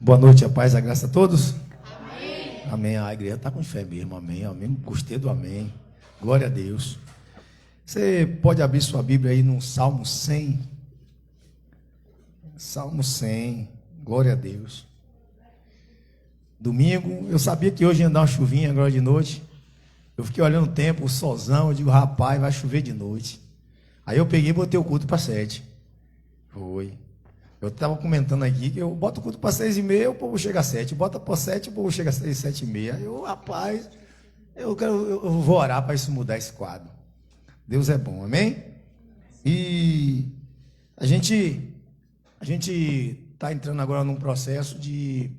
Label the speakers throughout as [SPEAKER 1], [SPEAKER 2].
[SPEAKER 1] Boa noite, a paz e a graça a todos.
[SPEAKER 2] Amém.
[SPEAKER 1] Amém. A igreja está com fé mesmo. Amém. Amém. Gostei do amém. Glória a Deus. Você pode abrir sua Bíblia aí no Salmo 100. Salmo 100. Glória a Deus. Domingo, eu sabia que hoje ia dar uma chuvinha agora de noite. Eu fiquei olhando o tempo, o solzão. Eu digo, rapaz, vai chover de noite. Aí eu peguei e botei o culto para 7. Foi. Eu estava comentando aqui que eu boto o culto para 6h30, o povo chega a 7. Bota para 7, o povo chega a 6, 7h30. Eu, rapaz, eu vou orar para isso mudar esse quadro. Deus é bom, amém? E a gente está entrando agora num processo de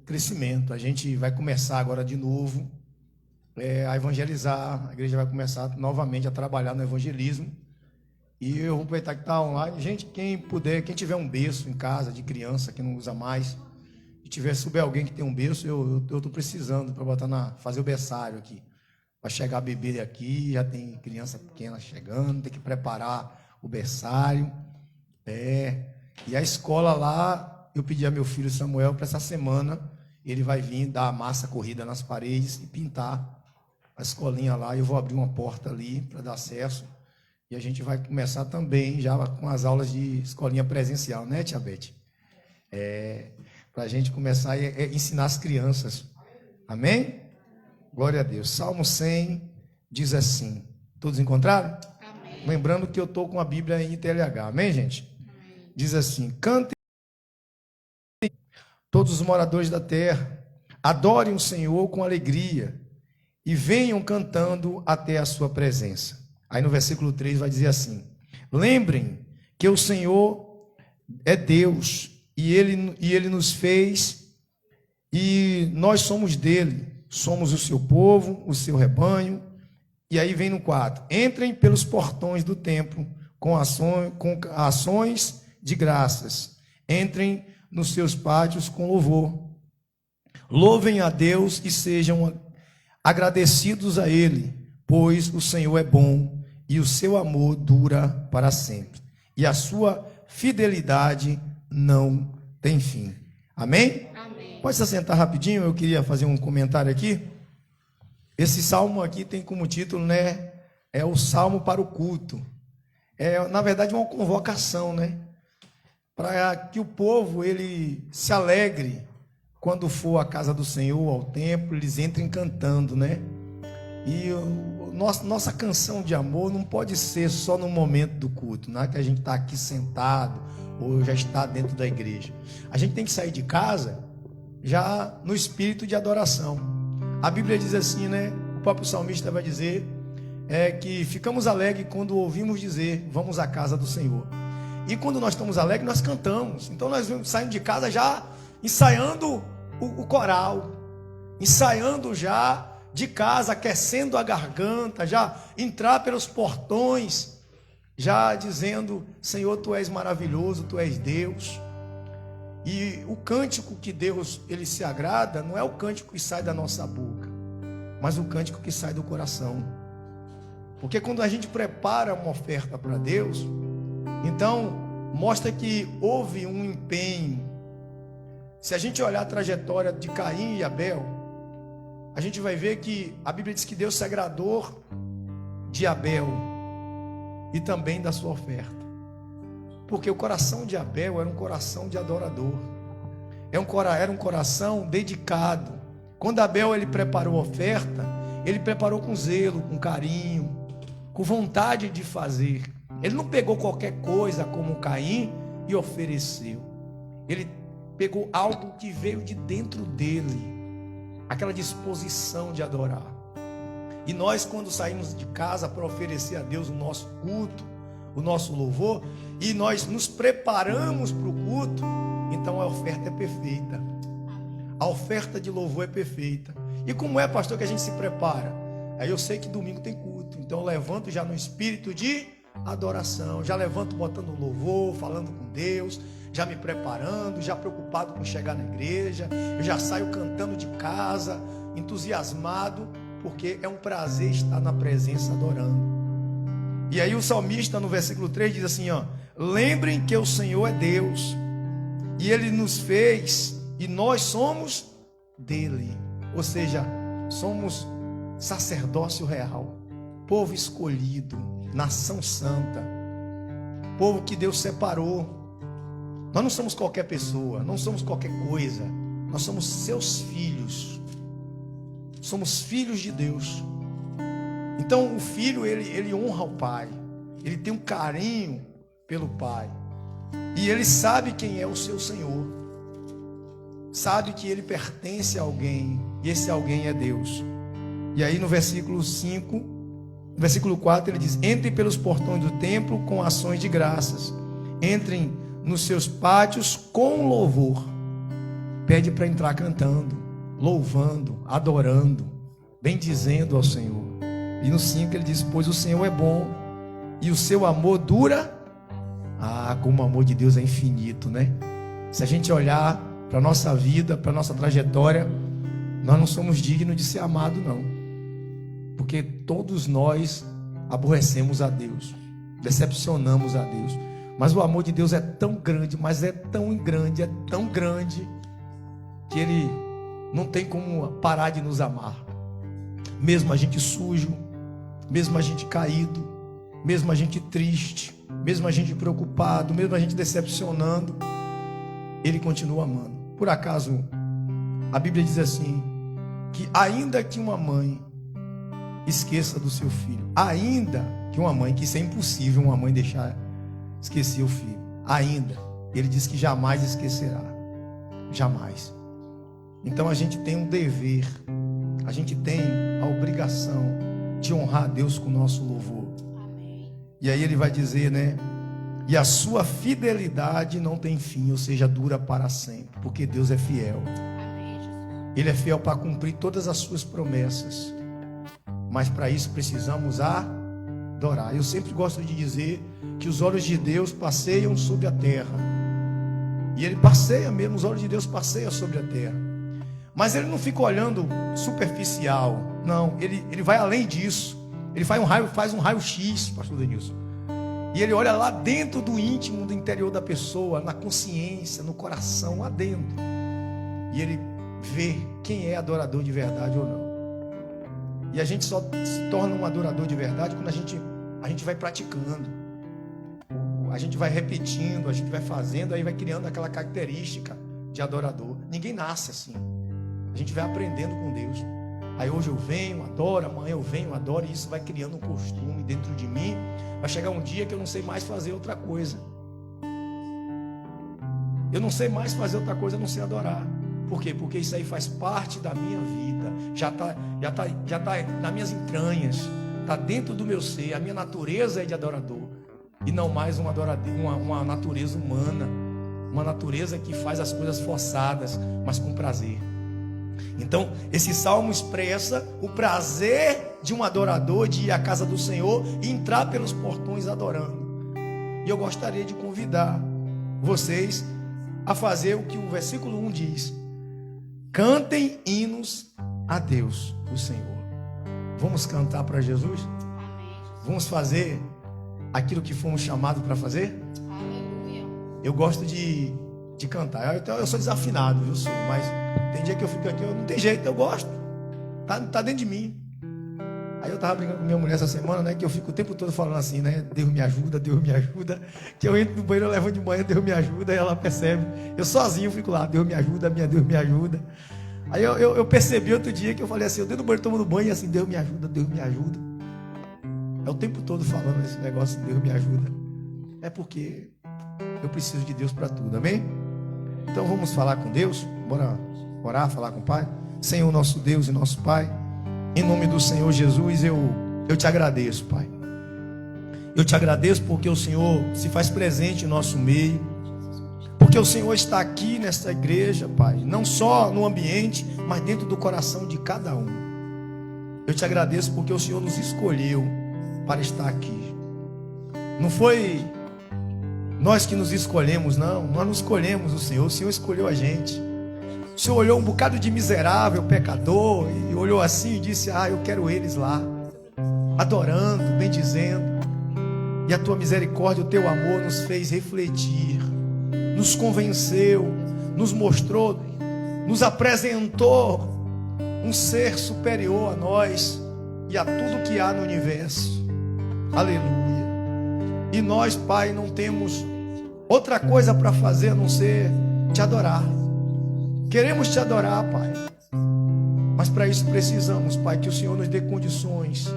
[SPEAKER 1] crescimento. A gente vai começar agora de novo a evangelizar. A igreja vai começar novamente a trabalhar no evangelismo. E eu vou aproveitar que está online. Gente, quem puder, quem tiver um berço em casa de criança que não usa mais, e souber alguém que tem um berço, eu estou precisando para botar fazer o berçário aqui. Vai chegar bebê aqui, já tem criança pequena chegando, tem que preparar o berçário. E a escola lá, eu pedi a meu filho Samuel para essa semana, ele vai vir dar a massa corrida nas paredes e pintar a escolinha lá. Eu vou abrir uma porta ali para dar acesso. E a gente vai começar também já com as aulas de escolinha presencial, né, Tia Beth? Para a gente começar a ensinar as crianças. Amém? Glória a Deus. Salmo 100 diz assim. Todos encontraram?
[SPEAKER 2] Amém.
[SPEAKER 1] Lembrando que eu estou com a Bíblia em TLH. Amém, gente? Amém. Diz assim: cantem todos os moradores da terra, adorem o Senhor com alegria e venham cantando até a sua presença. Aí no versículo 3 vai dizer assim: lembrem que o Senhor é Deus e Ele nos fez e nós somos dele, somos o seu povo, o seu rebanho. E aí vem no 4: entrem pelos portões do templo com ações de graças, entrem nos seus pátios com louvor, louvem a Deus e sejam agradecidos a Ele, pois o Senhor é bom e o seu amor dura para sempre, e a sua fidelidade não tem fim. Amém?
[SPEAKER 2] Amém.
[SPEAKER 1] Pode se assentar rapidinho, eu queria fazer um comentário aqui. Esse salmo aqui tem como título, né? É o salmo para o culto. Na verdade, uma convocação, né? Para que o povo ele se alegre quando for à casa do Senhor, ao templo, eles entrem cantando, né? E nossa canção de amor não pode ser só no momento do culto, não é que a gente está aqui sentado ou já está dentro da igreja. A gente tem que sair de casa já no espírito de adoração. A Bíblia diz assim, né? O próprio salmista vai dizer que ficamos alegres quando ouvimos dizer, vamos à casa do Senhor. E quando nós estamos alegres, nós cantamos. Então nós saímos de casa já ensaiando o coral, ensaiando já de casa, aquecendo a garganta, já entrar pelos portões, já dizendo, Senhor, Tu és maravilhoso, Tu és Deus. E o cântico que Deus ele se agrada, não é o cântico que sai da nossa boca, mas o cântico que sai do coração. Porque quando a gente prepara uma oferta para Deus, então mostra que houve um empenho. Se a gente olhar a trajetória de Caim e Abel, a gente vai ver que a Bíblia diz que Deus se agradou de Abel e também da sua oferta. Porque o coração de Abel era um coração de adorador. Era um coração dedicado. Quando Abel ele preparou a oferta, ele preparou com zelo, com carinho, com vontade de fazer. Ele não pegou qualquer coisa como Caim e ofereceu. Ele pegou algo que veio de dentro dele. Aquela disposição de adorar. E nós, quando saímos de casa para oferecer a Deus o nosso culto, o nosso louvor, e nós nos preparamos para o culto, então a oferta é perfeita. A oferta de louvor é perfeita. E como é, pastor, que a gente se prepara? Aí eu sei que domingo tem culto, então eu levanto já no espírito de adoração, já levanto botando louvor, falando com Deus, já me preparando, já preocupado com chegar na igreja. Eu já saio cantando de casa, entusiasmado, porque é um prazer estar na presença adorando. E aí o salmista no versículo 3 diz assim, lembrem que o Senhor é Deus e Ele nos fez, e nós somos dele. Ou seja, somos sacerdócio real, povo escolhido, nação santa, povo que Deus separou. Nós não somos qualquer pessoa, não somos qualquer coisa. Nós somos seus filhos. Somos filhos de Deus. Então o filho, ele honra o pai. Ele tem um carinho pelo pai. E ele sabe quem é o seu Senhor. Sabe que ele pertence a alguém. E esse alguém é Deus. E aí no versículo 5, no versículo 4 ele diz: entrem pelos portões do templo com ações de graças. Entrem nos seus pátios com louvor. Pede para entrar cantando, louvando, adorando, bendizendo ao Senhor. E no 5 ele diz: pois o Senhor é bom e o seu amor dura. Como o amor de Deus é infinito, né? Se a gente olhar para a nossa vida, para a nossa trajetória, nós não somos dignos de ser amados, não. Porque todos nós aborrecemos a Deus, decepcionamos a Deus. Mas o amor de Deus é tão grande, mas é tão grande, que Ele não tem como parar de nos amar. Mesmo a gente sujo, mesmo a gente caído, mesmo a gente triste, mesmo a gente preocupado, mesmo a gente decepcionando, Ele continua amando. Por acaso, a Bíblia diz assim, que ainda que uma mãe esqueça do seu filho, ainda que uma mãe, que isso é impossível uma mãe deixar esquecer o filho, ainda, Ele diz que jamais esquecerá, jamais. Então a gente tem um dever, a gente tem a obrigação de honrar a Deus com o nosso louvor. Amém. E aí ele vai dizer, né? E a sua fidelidade não tem fim, ou seja, dura para sempre, porque Deus é fiel. Amém, Jesus. Ele é fiel para cumprir todas as suas promessas. Mas para isso precisamos adorar. Eu sempre gosto de dizer que os olhos de Deus passeiam sobre a terra. E Ele passeia mesmo, os olhos de Deus passeiam sobre a terra. Mas Ele não fica olhando superficial. Não, Ele vai além disso. Ele faz um raio-x, pastor Denilson. E Ele olha lá dentro do íntimo, do interior da pessoa, na consciência, no coração, lá dentro. E Ele vê quem é adorador de verdade ou não. E a gente só se torna um adorador de verdade quando a gente vai praticando. A gente vai repetindo, a gente vai fazendo, aí vai criando aquela característica de adorador. Ninguém nasce assim. A gente vai aprendendo com Deus. Aí hoje eu venho, adoro, amanhã eu venho, adoro, e isso vai criando um costume dentro de mim. Vai chegar um dia que eu não sei mais fazer outra coisa. Eu não sei mais fazer outra coisa, a não sei adorar. Por quê? Porque isso aí faz parte da minha vida. Já tá nas minhas entranhas. Está dentro do meu ser. A minha natureza é de adorador. E não mais uma natureza humana. Uma natureza que faz as coisas forçadas, mas com prazer. Então, esse salmo expressa o prazer de um adorador de ir à casa do Senhor e entrar pelos portões adorando. E eu gostaria de convidar vocês a fazer o que o versículo 1 diz: cantem hinos a Deus, o Senhor. Vamos cantar para Jesus? Vamos fazer aquilo que fomos chamados para fazer? Aleluia. Eu gosto de cantar. Eu sou desafinado, viu, sou, mas tem dia que eu fico aqui, não tem jeito, eu gosto. Tá dentro de mim. Aí eu tava brincando com minha mulher essa semana, né? Que eu fico o tempo todo falando assim, né? Deus me ajuda, Deus me ajuda. Que eu entro no banheiro, eu levanto de manhã, Deus me ajuda. E ela percebe. Eu sozinho fico lá, Deus me ajuda, minha Deus me ajuda. Aí eu percebi outro dia que eu falei assim, eu dentro do banheiro tomando banho e assim, Deus me ajuda, Deus me ajuda. É o tempo todo falando esse negócio, Deus me ajuda. É porque eu preciso de Deus para tudo, amém? Então vamos falar com Deus, bora orar, falar com o Pai. Senhor, nosso Deus e nosso Pai, em nome do Senhor Jesus, eu te agradeço, Pai. Eu te agradeço porque o Senhor se faz presente em nosso meio, porque o Senhor está aqui nesta igreja, Pai, não só no ambiente, mas dentro do coração de cada um. Eu te agradeço porque o Senhor nos escolheu para estar aqui. Não foi nós que nos escolhemos, não. Nós não escolhemos o Senhor escolheu a gente. O Senhor olhou um bocado de miserável, pecador, e olhou assim e disse, eu quero eles lá, adorando, bendizendo. E a tua misericórdia, o teu amor nos fez refletir nos convenceu, nos mostrou, nos apresentou um ser superior a nós e a tudo que há no universo. Aleluia. E nós, Pai, não temos outra coisa para fazer a não ser te adorar. Queremos te adorar, Pai. Mas para isso precisamos, Pai, que o Senhor nos dê condições,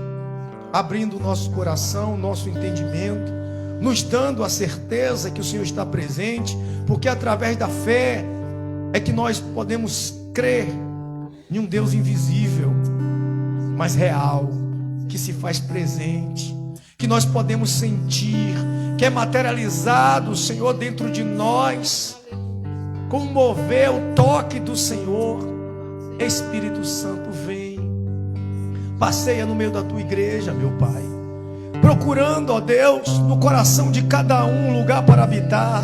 [SPEAKER 1] abrindo o nosso coração, nosso entendimento, nos dando a certeza que o Senhor está presente, porque através da fé é que nós podemos crer em um Deus invisível, mas real, que se faz presente, que nós podemos sentir, que é materializado o Senhor dentro de nós, com o mover, o toque do Senhor. Espírito Santo, vem, passeia no meio da tua igreja, meu Pai, procurando, ó Deus, no coração de cada um lugar para habitar.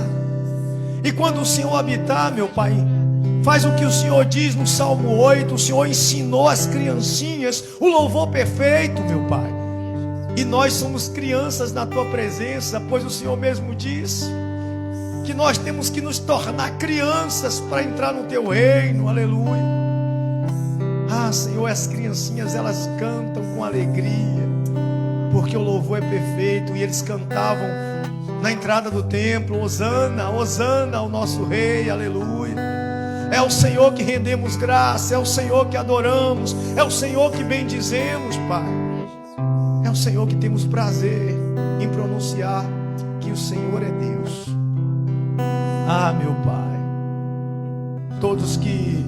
[SPEAKER 1] E quando o Senhor habitar, meu Pai, faz o que o Senhor diz no Salmo 8. O Senhor ensinou às criancinhas o louvor perfeito, meu Pai. E nós somos crianças na tua presença, pois o Senhor mesmo diz que nós temos que nos tornar crianças para entrar no teu reino. Aleluia. Ah, Senhor, as criancinhas, elas cantam com alegria, porque o louvor é perfeito. E eles cantavam na entrada do templo: Hosana, Hosana ao nosso rei. Aleluia. É o Senhor que rendemos graça, é o Senhor que adoramos, é o Senhor que bendizemos, Pai. É o Senhor que temos prazer em pronunciar que o Senhor é Deus. Ah, meu Pai, todos que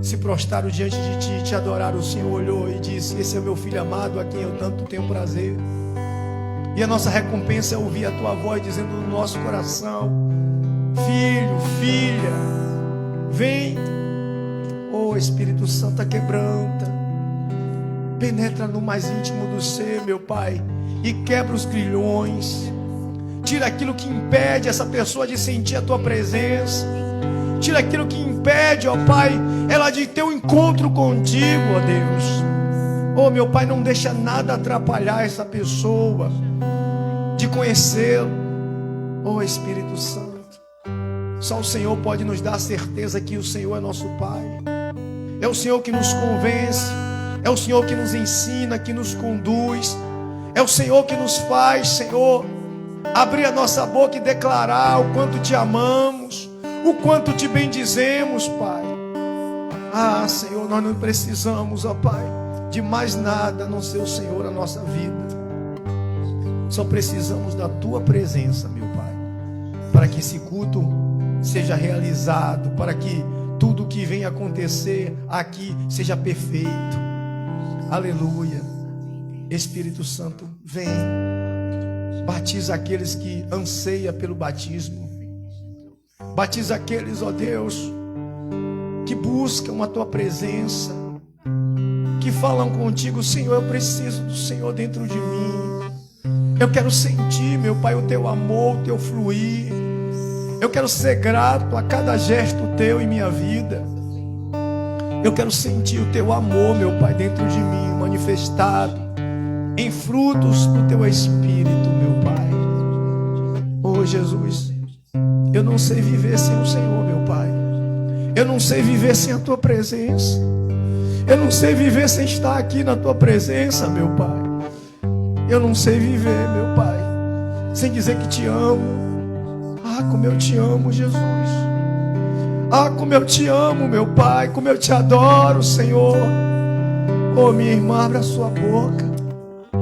[SPEAKER 1] se prostraram diante de Ti, te adoraram, o Senhor olhou e disse: esse é meu filho amado, a quem eu tanto tenho prazer. E a nossa recompensa é ouvir a Tua voz dizendo no nosso coração: filho, filha, vem. Oh, Espírito Santo, quebranta, penetra no mais íntimo do ser, meu Pai, e quebra os grilhões. Tira aquilo que impede essa pessoa de sentir a Tua presença. Tira aquilo que impede, ó Pai, ela de ter um encontro contigo, ó Deus. Oh, meu Pai, não deixa nada atrapalhar essa pessoa de conhecê-lo. Oh, Espírito Santo, só o Senhor pode nos dar a certeza que o Senhor é nosso Pai. É o Senhor que nos convence, é o Senhor que nos ensina, que nos conduz. É o Senhor que nos faz, Senhor, abrir a nossa boca e declarar o quanto Te amamos, o quanto Te bendizemos, Pai. Ah, Senhor, nós não precisamos, ó Pai, de mais nada a não ser o Senhor na nossa vida. Só precisamos da Tua presença, meu Pai, para que esse culto seja realizado, para que tudo que vem acontecer aqui seja perfeito. Aleluia. Espírito Santo, vem, batiza aqueles que anseiam pelo batismo. Batiza aqueles, ó Deus, que buscam a Tua presença, que falam contigo: Senhor, eu preciso do Senhor dentro de mim. Eu quero sentir, meu Pai, o Teu amor, o Teu fluir. Eu quero ser grato a cada gesto Teu em minha vida. Eu quero sentir o Teu amor, meu Pai, dentro de mim, manifestado em frutos do Teu Espírito, meu Pai. Oh, Jesus, eu não sei viver sem o Senhor, meu Pai. Eu não sei viver sem a Tua presença. Eu não sei viver sem estar aqui na Tua presença, meu Pai. Eu não sei viver, meu Pai, sem dizer que Te amo. Ah, como eu Te amo, Jesus. Ah, como eu Te amo, meu Pai. Como eu Te adoro, Senhor. Oh, minha irmã, abra a sua boca.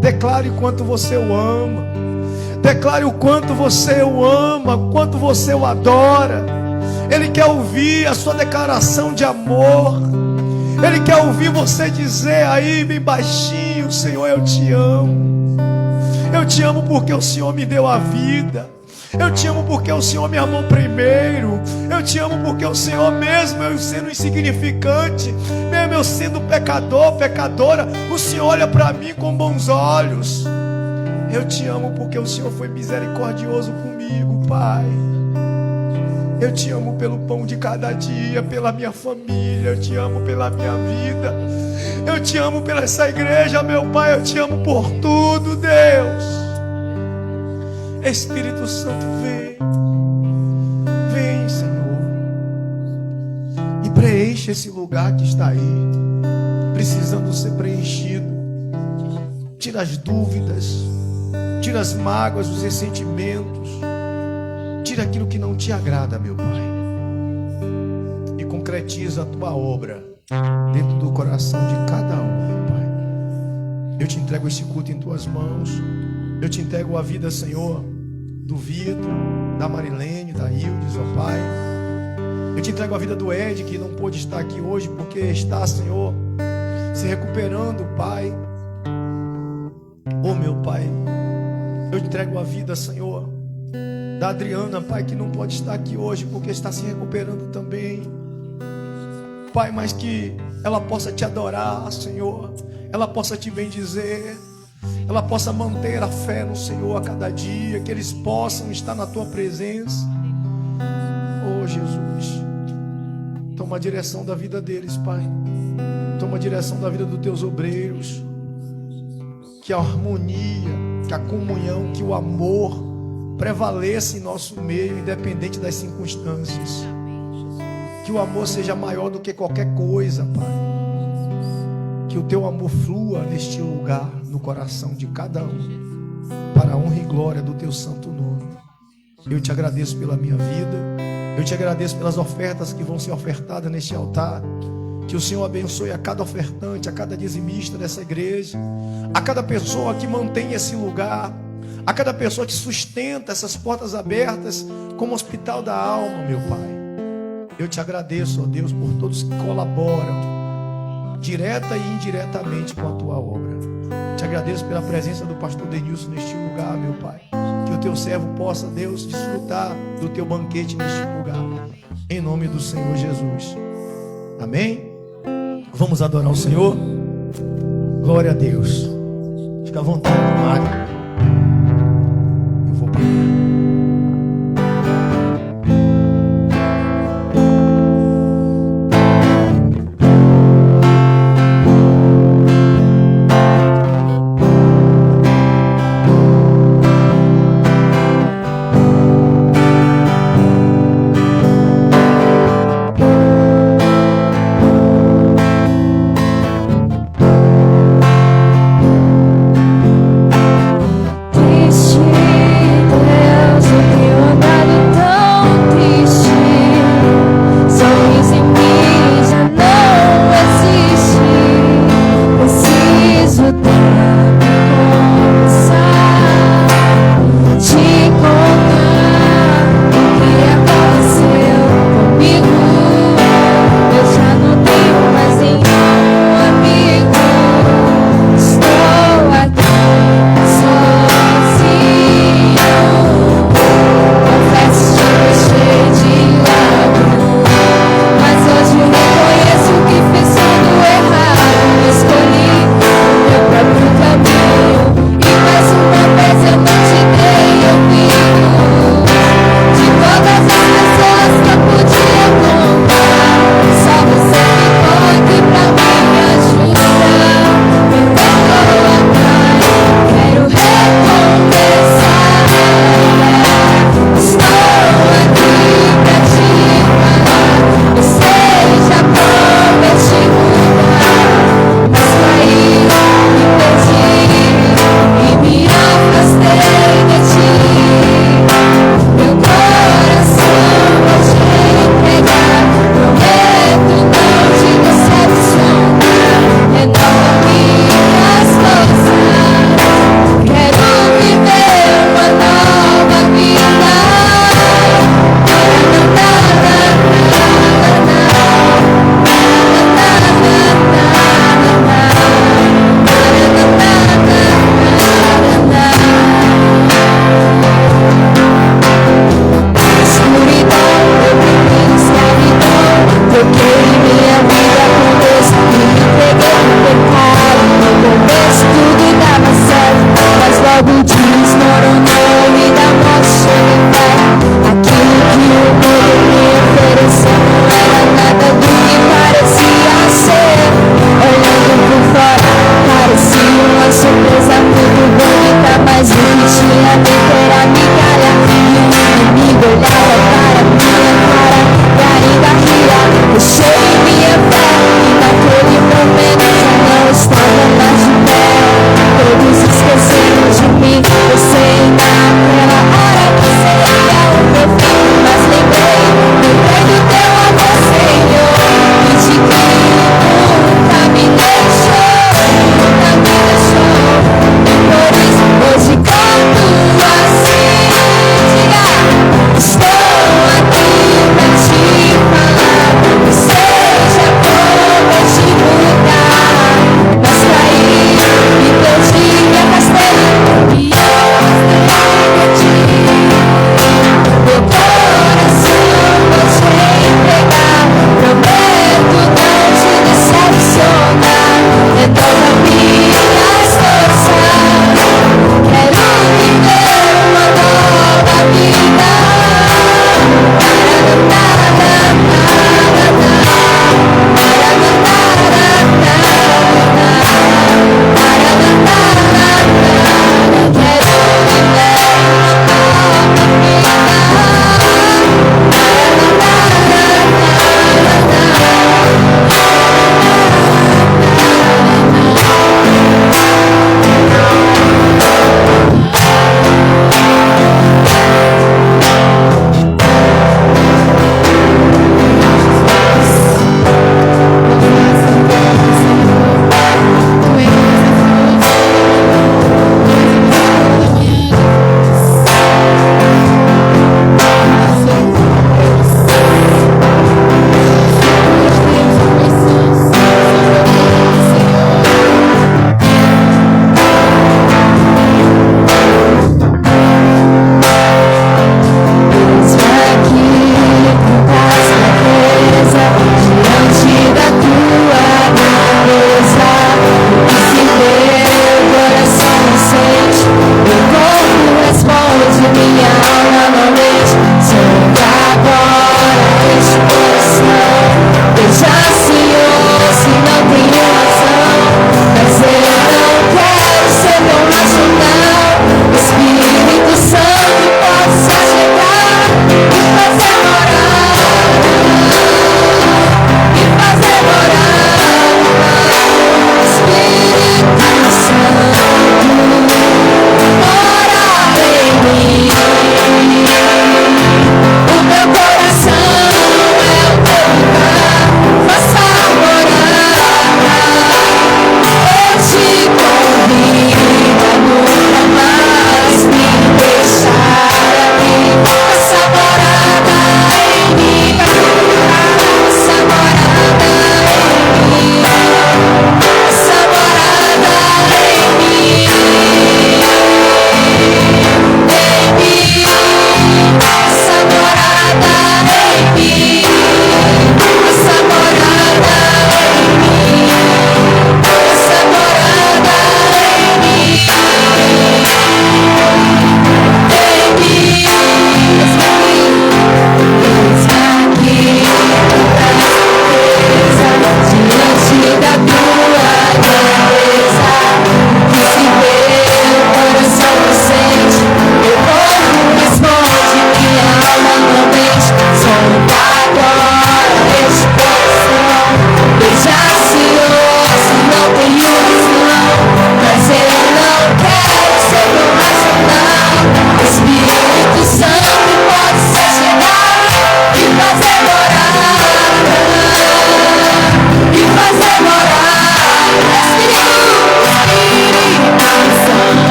[SPEAKER 1] Declare o quanto você o ama. Declare o quanto você o ama, o quanto você o adora. Ele quer ouvir a sua declaração de amor. Ele quer ouvir você dizer aí bem baixinho: Senhor, eu Te amo. Eu Te amo porque o Senhor me deu a vida. Eu Te amo porque o Senhor me amou primeiro. Eu Te amo porque o Senhor, mesmo eu sendo insignificante, mesmo eu sendo pecador, pecadora, o Senhor olha para mim com bons olhos. Eu Te amo porque o Senhor foi misericordioso comigo, Pai. Eu Te amo pelo pão de cada dia, pela minha família. Eu Te amo pela minha vida. Eu Te amo pela essa igreja, meu Pai. Eu Te amo por tudo, Deus. Espírito Santo, vem. Vem, esse lugar que está aí, precisando ser preenchido. Tira as dúvidas, tira as mágoas, os ressentimentos, tira aquilo que não te agrada, meu Pai, e concretiza a tua obra dentro do coração de cada um, meu Pai. Eu te entrego este culto em tuas mãos. Eu te entrego a vida, Senhor, do Vitor, da Marilene, da Hildes, ó Pai. Eu te entrego a vida do Ed, que não pôde estar aqui hoje porque está, Senhor, se recuperando, Pai. Oh, meu Pai, eu te entrego a vida, Senhor, da Adriana, Pai, que não pode estar aqui hoje porque está se recuperando também, Pai, mas que ela possa te adorar, Senhor, ela possa te bendizer, ela possa manter a fé no Senhor a cada dia, que eles possam estar na tua presença. Oh, Jesus, toma a direção da vida deles, Pai. Toma a direção da vida dos teus obreiros. Que a harmonia, que a comunhão, que o amor prevaleça em nosso meio, independente das circunstâncias. Que o amor seja maior do que qualquer coisa, Pai. Que o teu amor flua neste lugar, no coração de cada um, para a honra e glória do teu santo nome. Eu te agradeço pela minha vida. Eu te agradeço pelas ofertas que vão ser ofertadas neste altar. Que o Senhor abençoe a cada ofertante, a cada dizimista dessa igreja, a cada pessoa que mantém esse lugar, a cada pessoa que sustenta essas portas abertas como hospital da alma, meu Pai. Eu te agradeço, ó Deus, por todos que colaboram direta e indiretamente com a tua obra. Te agradeço pela presença do pastor Denilson neste lugar, meu Pai. Que o teu servo possa, Deus, desfrutar do teu banquete neste lugar, em nome do Senhor Jesus. Amém? Vamos adorar o Senhor? Glória a Deus. Fica à vontade, Mário. Eu vou parar.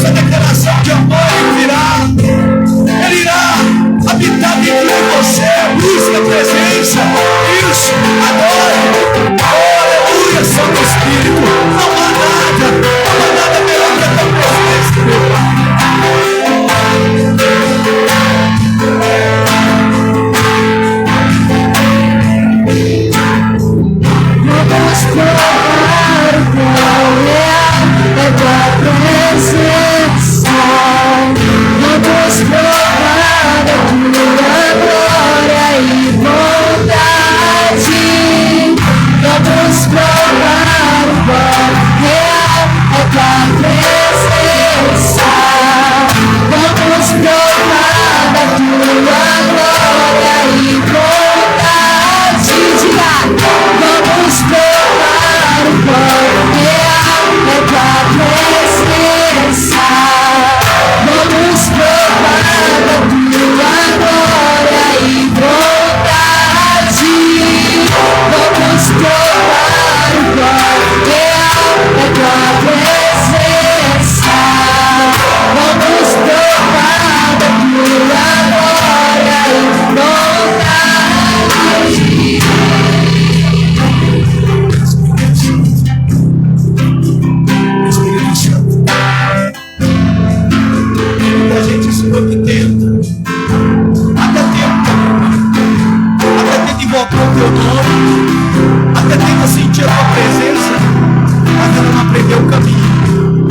[SPEAKER 1] essa declaração de amor, Ele irá habitar dentro de você. Busque a presença. Isso, adore. Oh, aleluia, Santo Espírito. Não há nada melhor que a tua presença, meu Pai.
[SPEAKER 2] Vamos provar o qual é tua presença. Vamos provar a tua glória e bondade. Vamos provar o qual é tua presença. Vamos provar a tua glória e bondade. Diga. Vamos provar o qual é tua presença. Vamos provar a tua glória e bondade. Vamos provar o qual é tua presença. Vamos provar a tua glória e bondade.
[SPEAKER 1] A gente Senhor que tenta, até tenta invocar o teu nome, até tenta sentir a tua presença, mas ela não aprendeu o caminho,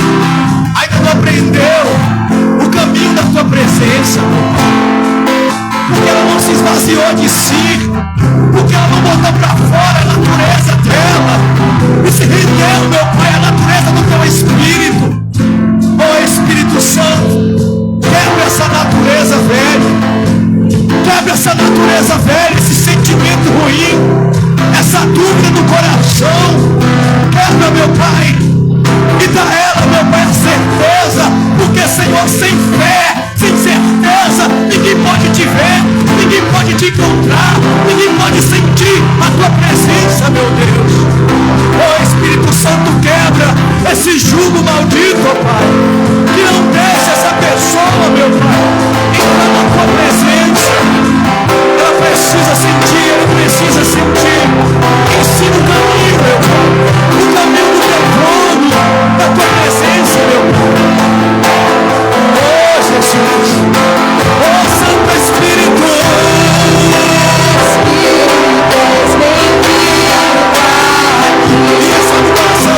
[SPEAKER 1] ainda não aprendeu o caminho da tua presença, porque ela não se esvaziou de si, porque ela não botou para fora a natureza dela e se rendeu, meu Pai, a natureza do teu Espírito. Oh Espírito Santo, quebra essa natureza velha, quebra essa natureza velha, esse sentimento ruim, essa dúvida no coração, quebra, meu Pai, e dá a ela, meu Pai, a certeza, porque Senhor, sem fé, sem certeza, ninguém pode te ver, ninguém pode te encontrar, ninguém pode sentir a tua presença, meu Deus. Oh Espírito Santo, quebra esse jugo maldito, oh Pai, que não deixa essa pessoa, meu Pai, entrar na tua presença. Ela precisa sentir, ele precisa sentir. Ensina o caminho, meu Pai, o caminho do teu trono, da tua presença, meu Pai. Oh Jesus, oh Santo Espírito, e essa habitação.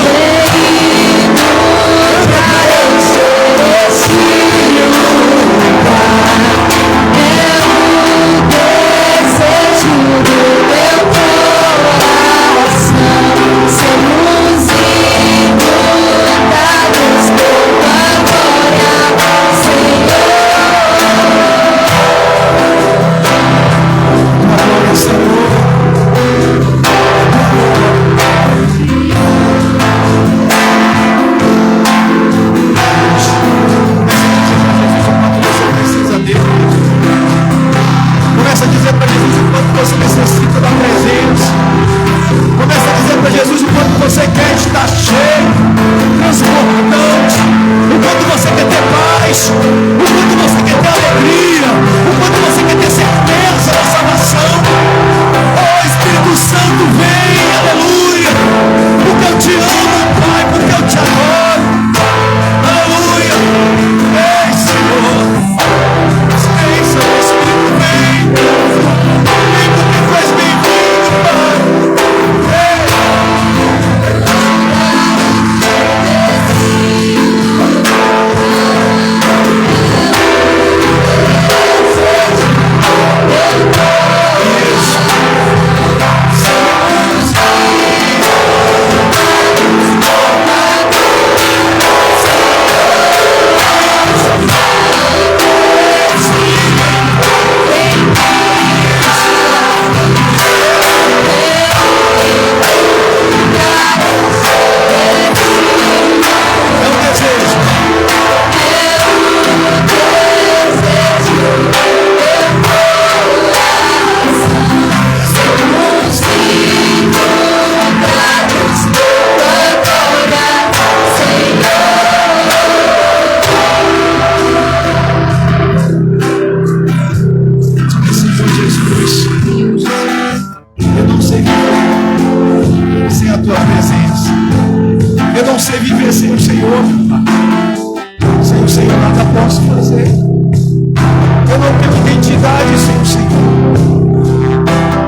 [SPEAKER 1] não sei viver sem o Senhor. Sem o Senhor nada posso fazer. Eu não tenho identidade sem o Senhor.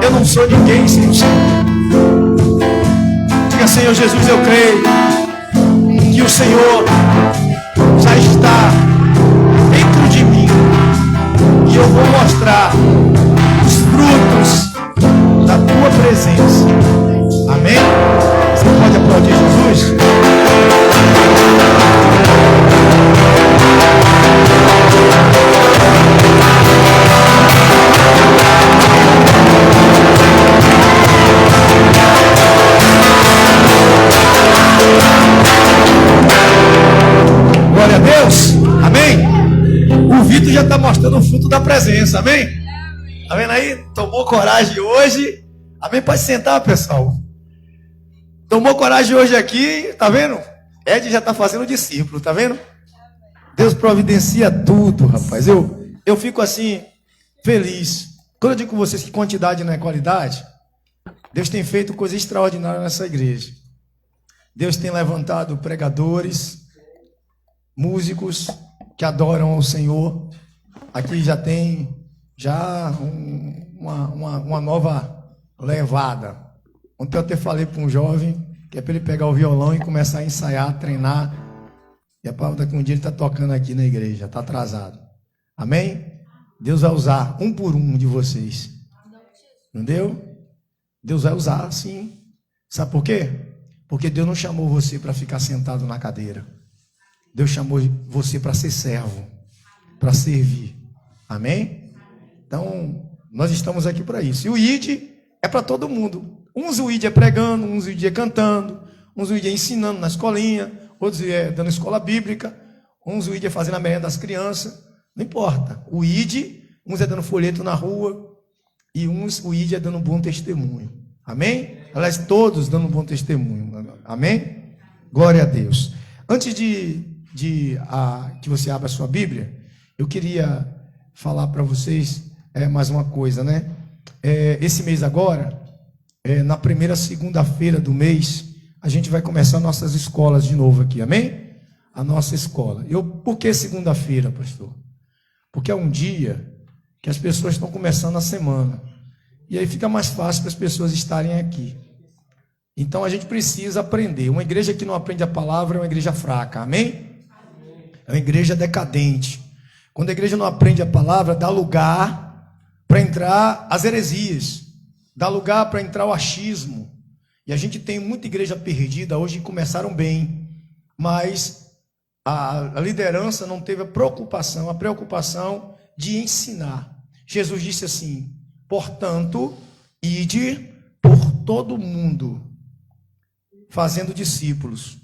[SPEAKER 1] Eu não sou ninguém sem o Senhor. Diga, Senhor Jesus, eu creio que o Senhor já está dentro de mim e eu vou mostrar os frutos da tua presença. Amém? Você pode aplaudir Jesus? Glória a Deus. Amém? O Vitor já está mostrando o fruto da presença. Amém? Tá vendo aí? Tomou coragem hoje. Amém? Pode sentar, pessoal. Tomou coragem hoje aqui. Tá vendo? Ed já está fazendo discípulo. Tá vendo? Deus providencia tudo, rapaz. Eu fico assim, feliz. Quando eu digo com vocês que quantidade não é qualidade, Deus tem feito coisa extraordinária nessa igreja. Deus tem levantado pregadores, músicos que adoram ao Senhor. Aqui já tem uma nova levada. Ontem eu até falei para um jovem que é para ele pegar o violão e começar a ensaiar, treinar. E a palavra daqui um dia ele está tocando aqui na igreja, está atrasado. Amém? Deus vai usar um por um de vocês. Entendeu? Deus vai usar, sim. Sabe por quê? Porque Deus não chamou você para ficar sentado na cadeira. Deus chamou você para ser servo, para servir. Amém? Então, nós estamos aqui para isso. E o ID é para todo mundo. Uns o ID é pregando, uns o ID é cantando, uns o ID é ensinando na escolinha, outros é dando escola bíblica, uns o ID é fazendo a merenda das crianças. Não importa. O ID, uns é dando folheto na rua e uns o ID é dando um bom testemunho. Amém? Aliás, todos dando um bom testemunho. Amém? Glória a Deus. Antes que você abra a sua Bíblia, eu queria falar para vocês mais uma coisa, né? Esse mês agora, na primeira segunda-feira do mês, a gente vai começar nossas escolas de novo aqui, amém? A nossa escola. Por que segunda-feira, pastor? Porque é um dia que as pessoas estão começando a semana. E aí fica mais fácil para as pessoas estarem aqui. Então a gente precisa aprender. Uma igreja que não aprende a palavra é uma igreja fraca, amém? É uma igreja decadente. Quando a igreja não aprende a palavra, dá lugar para entrar as heresias, dá lugar para entrar o achismo. E a gente tem muita igreja perdida hoje que começaram bem, mas a liderança não teve a preocupação de ensinar. Jesus disse assim: portanto, ide por todo mundo, fazendo discípulos,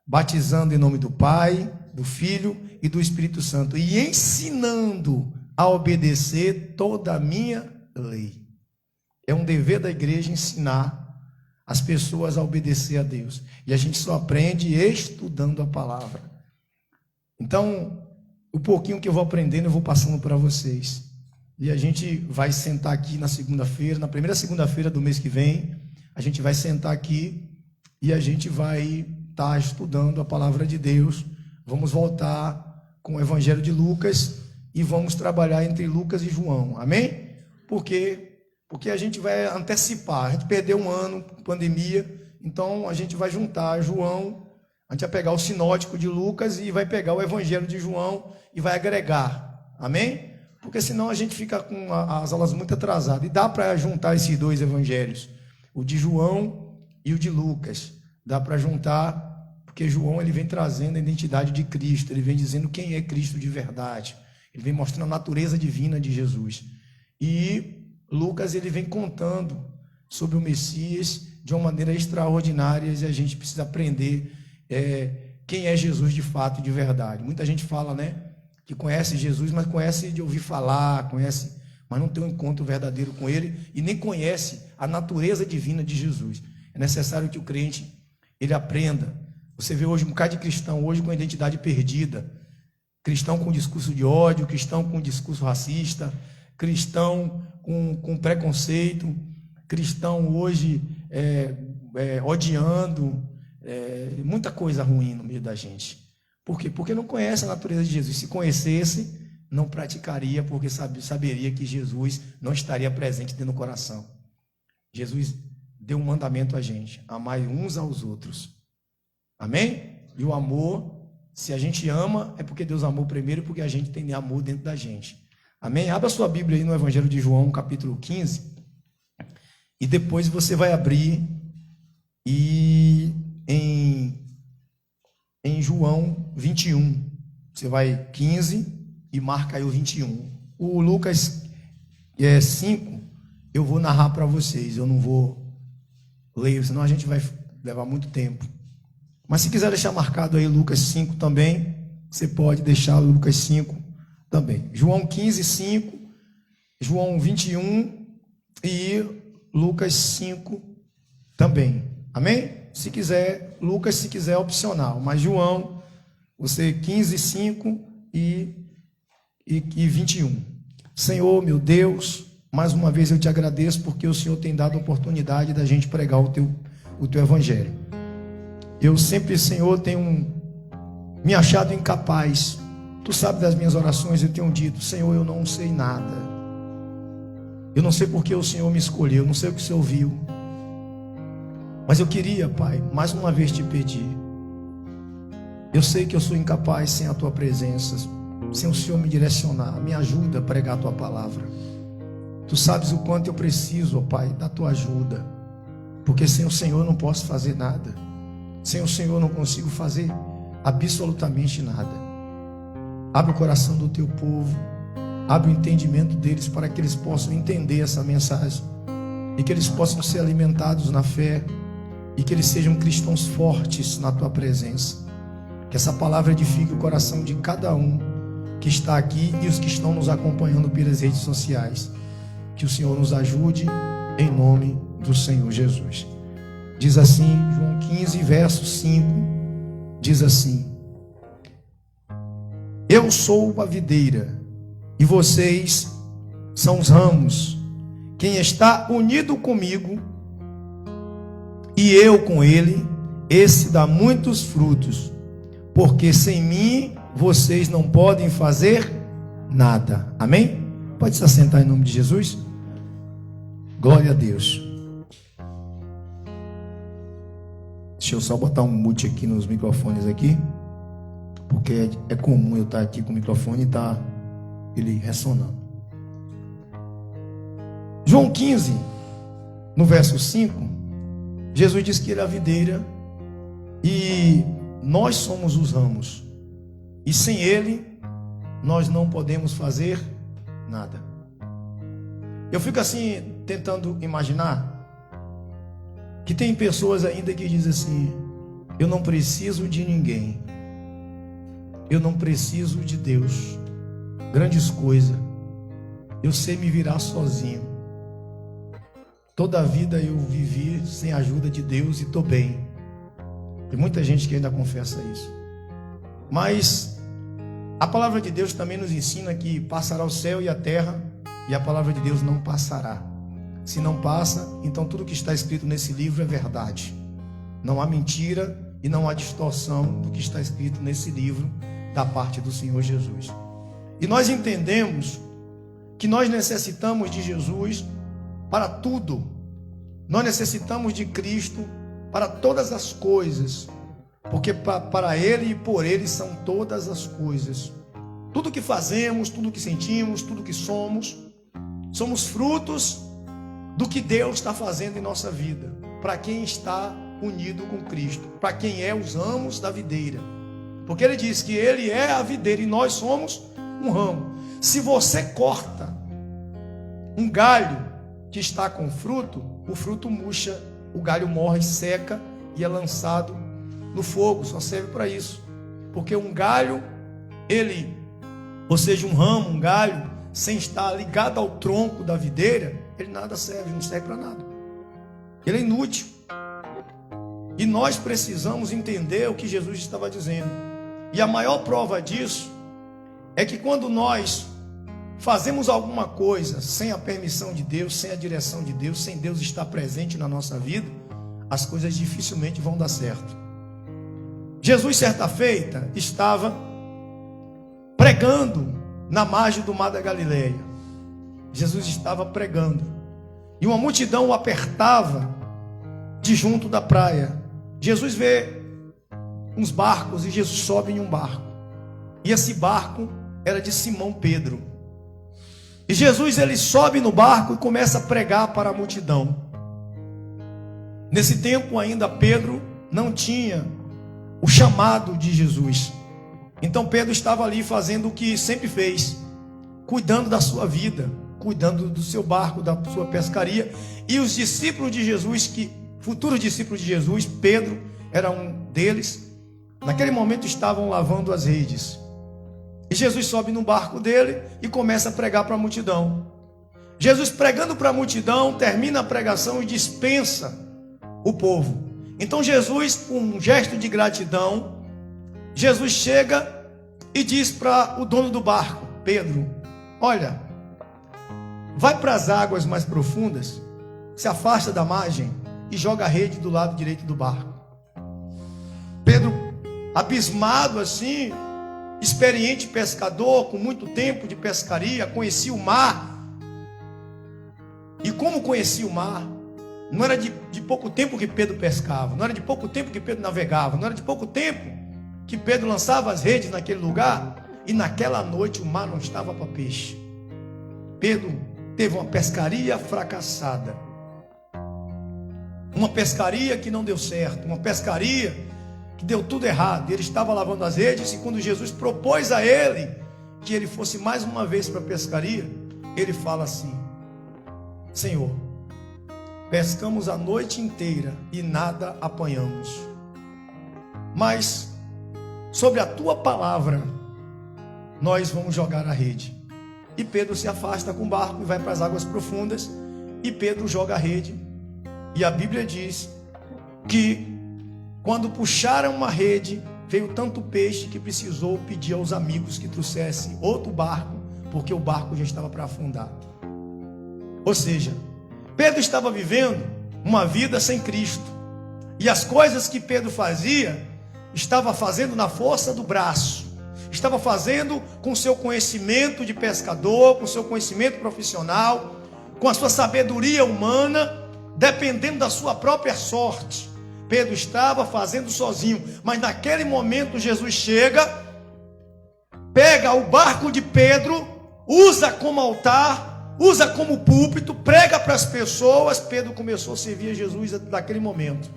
[SPEAKER 1] batizando em nome do Pai, do Filho e do Espírito Santo, e ensinando a obedecer toda a minha lei. É um dever da igreja ensinar as pessoas a obedecer a Deus. E a gente só aprende estudando a palavra. Então, o pouquinho que eu vou aprendendo, eu vou passando para vocês. E a gente vai sentar aqui na segunda-feira, na primeira segunda-feira do mês que vem, a gente vai sentar aqui e a gente vai estar estudando a palavra de Deus. Vamos voltar com o Evangelho de Lucas e vamos trabalhar entre Lucas e João. Amém? Porque a gente vai antecipar. A gente perdeu um ano com pandemia, então a gente vai juntar João, a gente vai pegar o sinótico de Lucas e vai pegar o Evangelho de João e vai agregar. Amém? Porque senão a gente fica com as aulas muito atrasadas. E dá para juntar esses dois evangelhos, o de João e o de Lucas. Dá para juntar, porque João ele vem trazendo a identidade de Cristo, ele vem dizendo quem é Cristo de verdade. Ele vem mostrando a natureza divina de Jesus. E Lucas ele vem contando sobre o Messias de uma maneira extraordinária, e a gente precisa aprender quem é Jesus de fato e de verdade. Muita gente fala, né, que conhece Jesus, mas conhece de ouvir falar, mas não tem um encontro verdadeiro com ele e nem conhece a natureza divina de Jesus. É necessário que o crente ele aprenda. Você vê hoje um bocado de cristão hoje com a identidade perdida, cristão com discurso de ódio, cristão com discurso racista, cristão com preconceito, cristão hoje odiando, muita coisa ruim no meio da gente. Por quê? Porque não conhece a natureza de Jesus. Se conhecesse, não praticaria, porque saberia que Jesus não estaria presente dentro do coração. Jesus deu um mandamento a gente: amar uns aos outros. Amém? E o amor, se a gente ama, é porque Deus amou primeiro, porque a gente tem amor dentro da gente. Amém? Abra sua Bíblia aí no Evangelho de João, capítulo 15. E depois você vai abrir e em João 21. Você vai 15 e marca aí o 21. O Lucas 5, eu vou narrar para vocês. Eu não vou ler, senão a gente vai levar muito tempo. Mas se quiser deixar marcado aí Lucas 5 também, você pode deixar Lucas 5 também. João 15, 5, João 21 e Lucas 5 também. Amém? Se quiser, Lucas, se quiser, é opcional. Mas João, você 15, 5 e 21. Senhor, meu Deus, mais uma vez eu te agradeço porque o Senhor tem dado a oportunidade da gente pregar o teu evangelho. Eu sempre, Senhor, tenho me achado incapaz. Tu sabes das minhas orações, eu tenho dito: Senhor, eu não sei nada. Eu não sei porque o Senhor me escolheu, eu não sei o que o Senhor viu. Mas eu queria, Pai, mais uma vez te pedir. Eu sei que eu sou incapaz sem a tua presença, sem o Senhor me direcionar. Me ajuda a pregar a tua palavra. Tu sabes o quanto eu preciso, ó Pai, da tua ajuda. Porque sem o Senhor eu não posso fazer nada. Sem o Senhor eu não consigo fazer absolutamente nada. Abre o coração do teu povo. Abre o entendimento deles para que eles possam entender essa mensagem. E que eles possam ser alimentados na fé. E que eles sejam cristãos fortes na tua presença. Que essa palavra edifique o coração de cada um que está aqui e os que estão nos acompanhando pelas redes sociais. Que o Senhor nos ajude em nome do Senhor Jesus. Diz assim, João 15, verso 5, diz assim: eu sou a videira e vocês são os ramos. Quem está unido comigo e eu com ele, esse dá muitos frutos, porque sem mim vocês não podem fazer nada. Amém? Pode se assentar em nome de Jesus? Glória a Deus. Deixa eu só botar um mute aqui nos microfones aqui, porque é comum eu estar aqui com o microfone e estar ele ressonando. João 15, no verso 5, Jesus diz que ele é a videira e nós somos os ramos. E sem ele, nós não podemos fazer nada. Eu fico assim, tentando imaginar que tem pessoas ainda que dizem assim: eu não preciso de ninguém. Eu não preciso de Deus. Grandes coisas. Eu sei me virar sozinho. Toda a vida eu vivi sem a ajuda de Deus e estou bem. Tem muita gente que ainda confessa isso. Mas a palavra de Deus também nos ensina que passará o céu e a terra, e a palavra de Deus não passará. Se não passa, então tudo que está escrito nesse livro é verdade. Não há mentira e não há distorção do que está escrito nesse livro da parte do Senhor Jesus. E nós entendemos que nós necessitamos de Jesus para tudo. Nós necessitamos de Cristo para todas as coisas, porque para Ele e por Ele são todas as coisas. Tudo que fazemos, tudo que sentimos, tudo que somos frutos do que Deus está fazendo em nossa vida, para quem está unido com Cristo, para quem é os ramos da videira. Porque Ele diz que Ele é a videira e nós somos um ramo. Se você corta um galho que está com fruto, o fruto murcha, o galho morre, seca e é lançado no fogo. Só serve para isso. Porque um galho, ou seja, um ramo, um galho, sem estar ligado ao tronco da videira, ele nada serve, não serve para nada. Ele é inútil. E nós precisamos entender o que Jesus estava dizendo. E a maior prova disso é que quando nós fazemos alguma coisa sem a permissão de Deus, sem a direção de Deus, sem Deus estar presente na nossa vida, as coisas dificilmente vão dar certo. Jesus, certa feita, estava pregando na margem do mar da Galileia. Jesus estava pregando. E uma multidão o apertava de junto da praia. Jesus vê uns barcos e Jesus sobe em um barco. E esse barco era de Simão Pedro. E Jesus, ele sobe no barco e começa a pregar para a multidão. Nesse tempo ainda Pedro não tinha o chamado de Jesus. Então Pedro estava ali fazendo o que sempre fez, cuidando da sua vida, cuidando do seu barco, da sua pescaria. E os discípulos de Jesus, futuros discípulos de Jesus, Pedro era um deles, naquele momento estavam lavando as redes. E Jesus sobe no barco dele e começa a pregar para a multidão. Jesus, pregando para a multidão, termina a pregação e dispensa o povo. Então Jesus, com um gesto de gratidão, Jesus chega e diz para o dono do barco, Pedro: olha, vai para as águas mais profundas, se afasta da margem e joga a rede do lado direito do barco. Pedro, abismado assim, experiente pescador, com muito tempo de pescaria, conhecia o mar. E como conhecia o mar, não era de pouco tempo que Pedro pescava, não era de pouco tempo que Pedro navegava, não era de pouco tempo que Pedro lançava as redes naquele lugar. E naquela noite o mar não estava para peixe. Pedro teve uma pescaria fracassada, uma pescaria que não deu certo, uma pescaria que deu tudo errado. Ele estava lavando as redes e quando Jesus propôs a ele que ele fosse mais uma vez para a pescaria, ele fala assim: Senhor, pescamos a noite inteira e nada apanhamos, mas sobre a tua palavra nós vamos jogar a rede. E Pedro se afasta com o barco e vai para as águas profundas, e Pedro joga a rede. E a Bíblia diz que quando puxaram uma rede, veio tanto peixe que precisou pedir aos amigos que trouxessem outro barco, porque o barco já estava para afundar. Ou seja, Pedro estava vivendo uma vida sem Cristo, e as coisas que Pedro fazia, estava fazendo na força do braço, estava fazendo com seu conhecimento de pescador, com seu conhecimento profissional, com a sua sabedoria humana, dependendo da sua própria sorte. Pedro estava fazendo sozinho, mas naquele momento Jesus chega, pega o barco de Pedro, usa como altar, usa como púlpito, prega para as pessoas. Pedro começou a servir a Jesus naquele momento,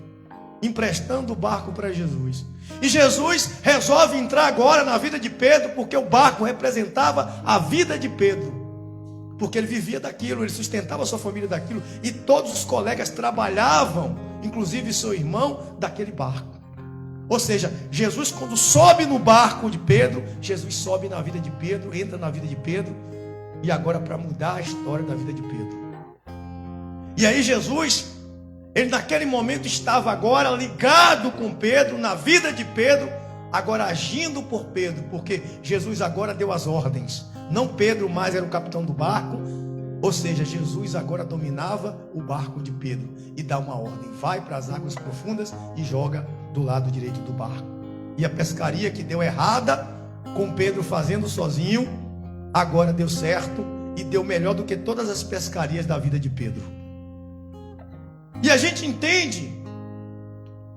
[SPEAKER 1] emprestando o barco para Jesus. E Jesus resolve entrar agora na vida de Pedro, porque o barco representava a vida de Pedro, porque ele vivia daquilo, ele sustentava a sua família daquilo, e todos os colegas trabalhavam, inclusive seu irmão, daquele barco. Ou seja, Jesus, quando sobe no barco de Pedro, Jesus sobe na vida de Pedro, entra na vida de Pedro, e agora para mudar a história da vida de Pedro. E aí Jesus, ele naquele momento estava agora ligado com Pedro, na vida de Pedro, agora agindo por Pedro, porque Jesus agora deu as ordens. Não Pedro mais era o capitão do barco, ou seja, Jesus agora dominava o barco de Pedro e dá uma ordem: vai para as águas profundas e joga do lado direito do barco. E a pescaria que deu errada, com Pedro fazendo sozinho, agora deu certo e deu melhor do que todas as pescarias da vida de Pedro. E a gente entende,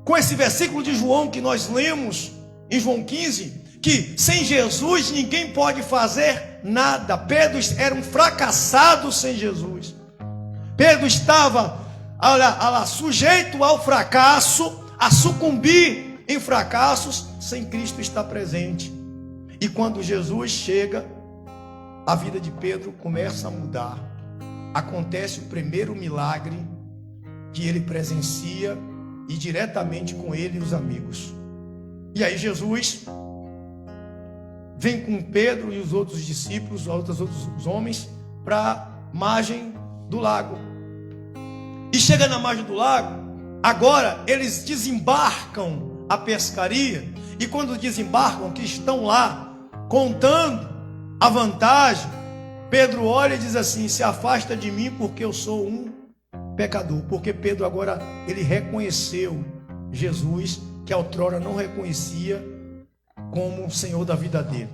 [SPEAKER 1] com esse versículo de João que nós lemos em João 15, que sem Jesus ninguém pode fazer nada. Pedro era um fracassado sem Jesus. Pedro estava sujeito ao fracasso, a sucumbir em fracassos, sem Cristo estar presente. E quando Jesus chega, a vida de Pedro começa a mudar. Acontece o primeiro milagre que ele presencia, e diretamente com ele os amigos. E aí Jesus vem com Pedro e os outros discípulos, os homens, para a margem do lago. E chega na margem do lago, agora eles desembarcam a pescaria, e quando desembarcam, que estão lá contando a vantagem, Pedro olha e diz assim: se afasta de mim, porque eu sou um pecador. Porque Pedro agora, ele reconheceu Jesus, que outrora não reconhecia como o Senhor da vida dele.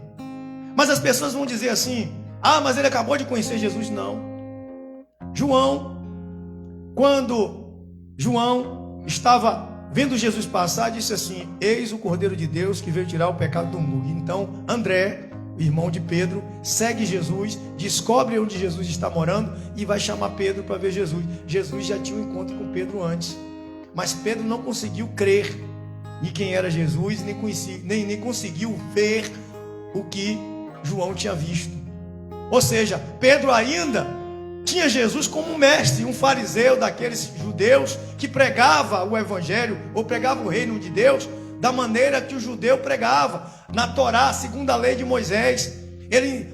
[SPEAKER 1] Mas as pessoas vão dizer assim: ah, mas ele acabou de conhecer Jesus. Não. João, quando João estava vendo Jesus passar, disse assim: eis o Cordeiro de Deus que veio tirar o pecado do mundo. Então André, irmão de Pedro, segue Jesus, descobre onde Jesus está morando e vai chamar Pedro para ver Jesus. Jesus já tinha um encontro com Pedro antes, mas Pedro não conseguiu crer em quem era Jesus, nem conseguiu ver o que João tinha visto. Ou seja, Pedro ainda tinha Jesus como mestre, um fariseu daqueles judeus que pregava o evangelho, ou pregava o reino de Deus da maneira que o judeu pregava, na Torá, segundo a lei de Moisés.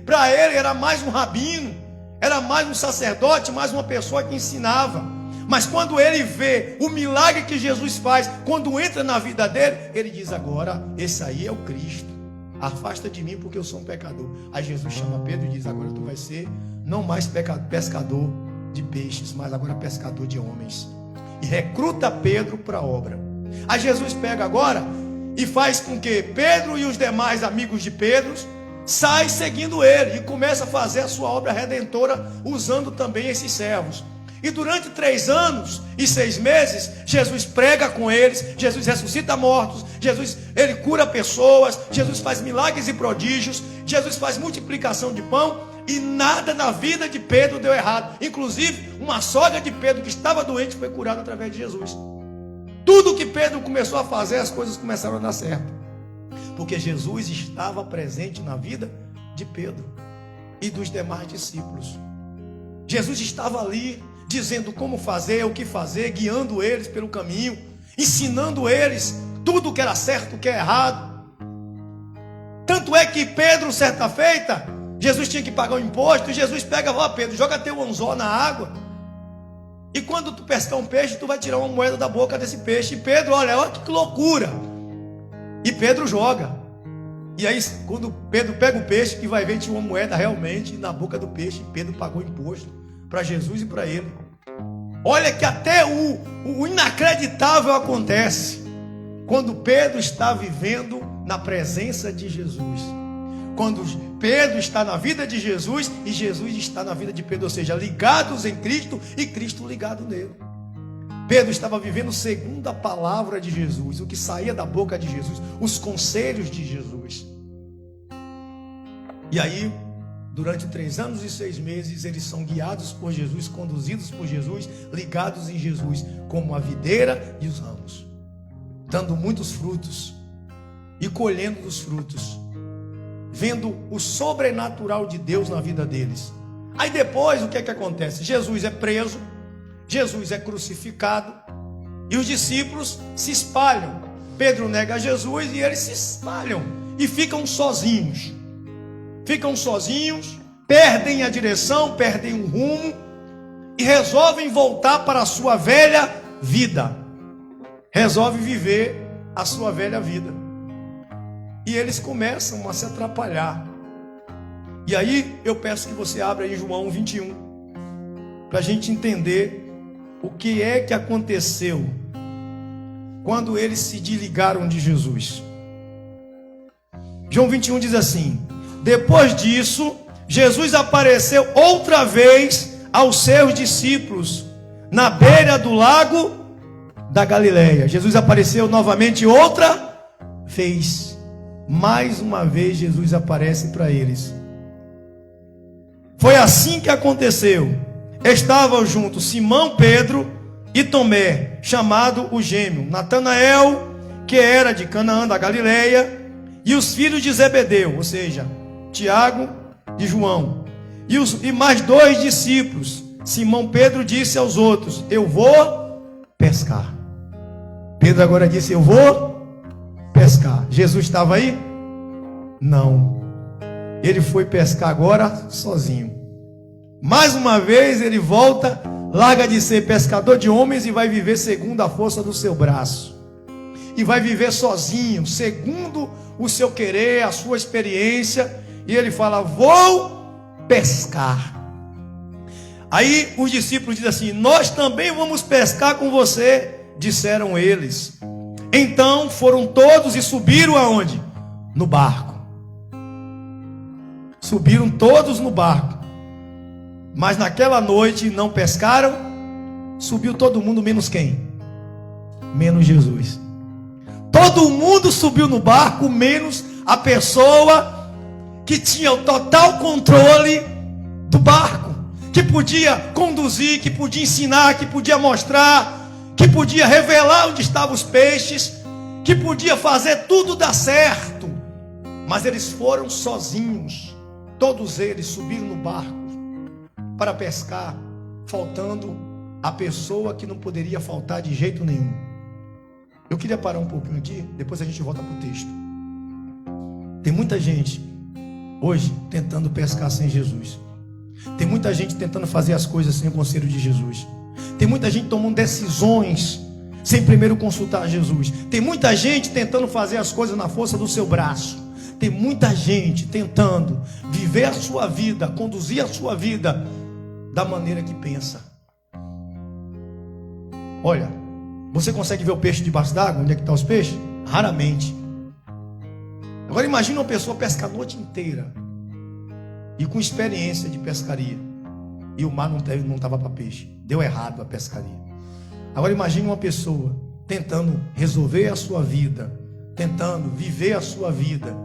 [SPEAKER 1] Para ele era mais um rabino, era mais um sacerdote, mais uma pessoa que ensinava. Mas quando ele vê o milagre que Jesus faz, quando entra na vida dele, ele diz: agora, esse aí é o Cristo, afasta de mim porque eu sou um pecador. Aí Jesus chama Pedro e diz: agora tu vai ser não mais pescador de peixes, mas agora pescador de homens. E recruta Pedro para a obra. Aí Jesus pega agora e faz com que Pedro e os demais amigos de Pedro saem seguindo ele, e começa a fazer a sua obra redentora, usando também esses servos. E durante 3 anos e 6 meses, Jesus prega com eles, Jesus ressuscita mortos, ele cura pessoas, Jesus faz milagres e prodígios, Jesus faz multiplicação de pão, e nada na vida de Pedro deu errado. Inclusive, uma sogra de Pedro que estava doente foi curada através de Jesus. Tudo que Pedro começou a fazer, as coisas começaram a dar certo, porque Jesus estava presente na vida de Pedro e dos demais discípulos. Jesus estava ali, dizendo como fazer, o que fazer, guiando eles pelo caminho, ensinando eles tudo o que era certo, o que é errado. Tanto é que Pedro, certa feita, Jesus tinha que pagar o imposto, e Jesus pega: ó Pedro, joga teu anzol na água, e quando tu pescar um peixe, tu vai tirar uma moeda da boca desse peixe. E Pedro, olha que loucura, e Pedro joga, e aí quando Pedro pega o peixe, que vai ver, tinha uma moeda realmente na boca do peixe, e Pedro pagou imposto para Jesus e para ele. Olha que até o inacreditável acontece quando Pedro está vivendo na presença de Jesus. Quando Pedro está na vida de Jesus e Jesus está na vida de Pedro, ou seja, ligados em Cristo e Cristo ligado nele. Pedro estava vivendo segundo a palavra de Jesus, o que saía da boca de Jesus, os conselhos de Jesus. E aí, durante 3 anos e 6 meses, eles são guiados por Jesus, conduzidos por Jesus, ligados em Jesus, como a videira e os ramos, dando muitos frutos e colhendo os frutos, vendo o sobrenatural de Deus na vida deles. Aí depois, o que é que acontece? Jesus é preso, Jesus é crucificado, e os discípulos se espalham. Pedro nega Jesus e eles se espalham e ficam sozinhos. Perdem a direção, perdem o rumo e resolvem voltar para a sua velha vida. Resolvem viver a sua velha vida. E eles começam a se atrapalhar. E aí eu peço que você abra aí João 21, para a gente entender o que é que aconteceu quando eles se desligaram de Jesus. João 21 diz assim: depois disso, Jesus apareceu outra vez aos seus discípulos na beira do lago da Galileia. Jesus apareceu novamente outra vez. Mais uma vez Jesus aparece para eles. Foi assim que aconteceu. Estavam juntos Simão, Pedro e Tomé, chamado o gêmeo, Natanael, que era de Canaã da Galileia, e os filhos de Zebedeu, ou seja, Tiago e João, e mais 2 discípulos. Simão Pedro disse aos outros: eu vou pescar. Pedro agora disse: eu vou pescar. Jesus estava aí? Não. Ele foi pescar agora sozinho. Mais uma vez ele volta, larga de ser pescador de homens e vai viver segundo a força do seu braço. E vai viver sozinho, segundo o seu querer, a sua experiência. E ele fala: vou pescar. Aí os discípulos dizem assim: nós também vamos pescar com você, disseram eles. Então foram todos e subiram aonde? No barco. Subiram todos no barco. Mas naquela noite não pescaram. Subiu todo mundo menos quem? Menos Jesus. Todo mundo subiu no barco, menos a pessoa que tinha o total controle do barco, que podia conduzir, que podia ensinar, que podia mostrar, que podia revelar onde estavam os peixes, que podia fazer tudo dar certo. Mas eles foram sozinhos. Todos eles subiram no barco para pescar, faltando a pessoa que não poderia faltar de jeito nenhum. Eu queria parar um pouquinho aqui, depois a gente volta para o texto. Tem muita gente hoje tentando pescar sem Jesus. Tem muita gente tentando fazer as coisas sem o conselho de Jesus. Tem muita gente tomando decisões sem primeiro consultar Jesus. Tem muita gente tentando fazer as coisas na força do seu braço. Tem muita gente tentando viver a sua vida, conduzir a sua vida da maneira que pensa. Olha, você consegue ver o peixe debaixo d'água? Onde é que estão os peixes? Raramente. Agora imagine uma pessoa pescar a noite inteira e com experiência de pescaria, e o mar não estava para peixe, deu errado a pescaria. Agora imagine uma pessoa tentando resolver a sua vida, tentando viver a sua vida,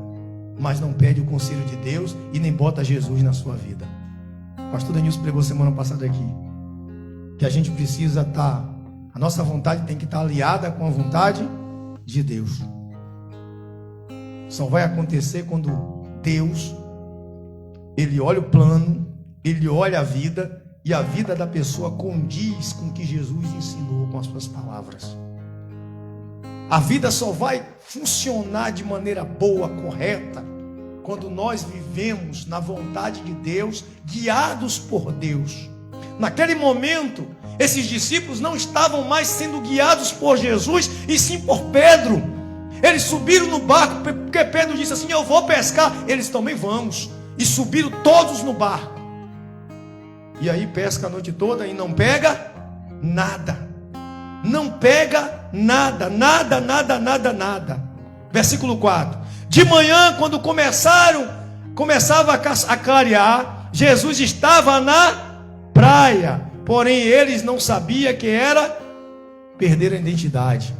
[SPEAKER 1] mas não pede o conselho de Deus e nem bota Jesus na sua vida. O pastor Denilson pregou semana passada aqui que a gente precisa estar, a nossa vontade tem que estar aliada com a vontade de Deus. Só vai acontecer quando Deus, Ele olha o plano, Ele olha a vida, e a vida da pessoa condiz com o que Jesus ensinou com as suas palavras. A vida só vai funcionar de maneira boa, correta, quando nós vivemos na vontade de Deus, guiados por Deus. Naquele momento, esses discípulos não estavam mais sendo guiados por Jesus, e sim por Pedro. Eles subiram no barco, porque Pedro disse assim: eu vou pescar. Eles também vamos. E subiram todos no barco. E aí pesca a noite toda e não pega nada. Não pega nada, nada, nada, nada, nada. Versículo 4. De manhã, quando começava a clarear, Jesus estava na praia. Porém, eles não sabiam que era perder a identidade.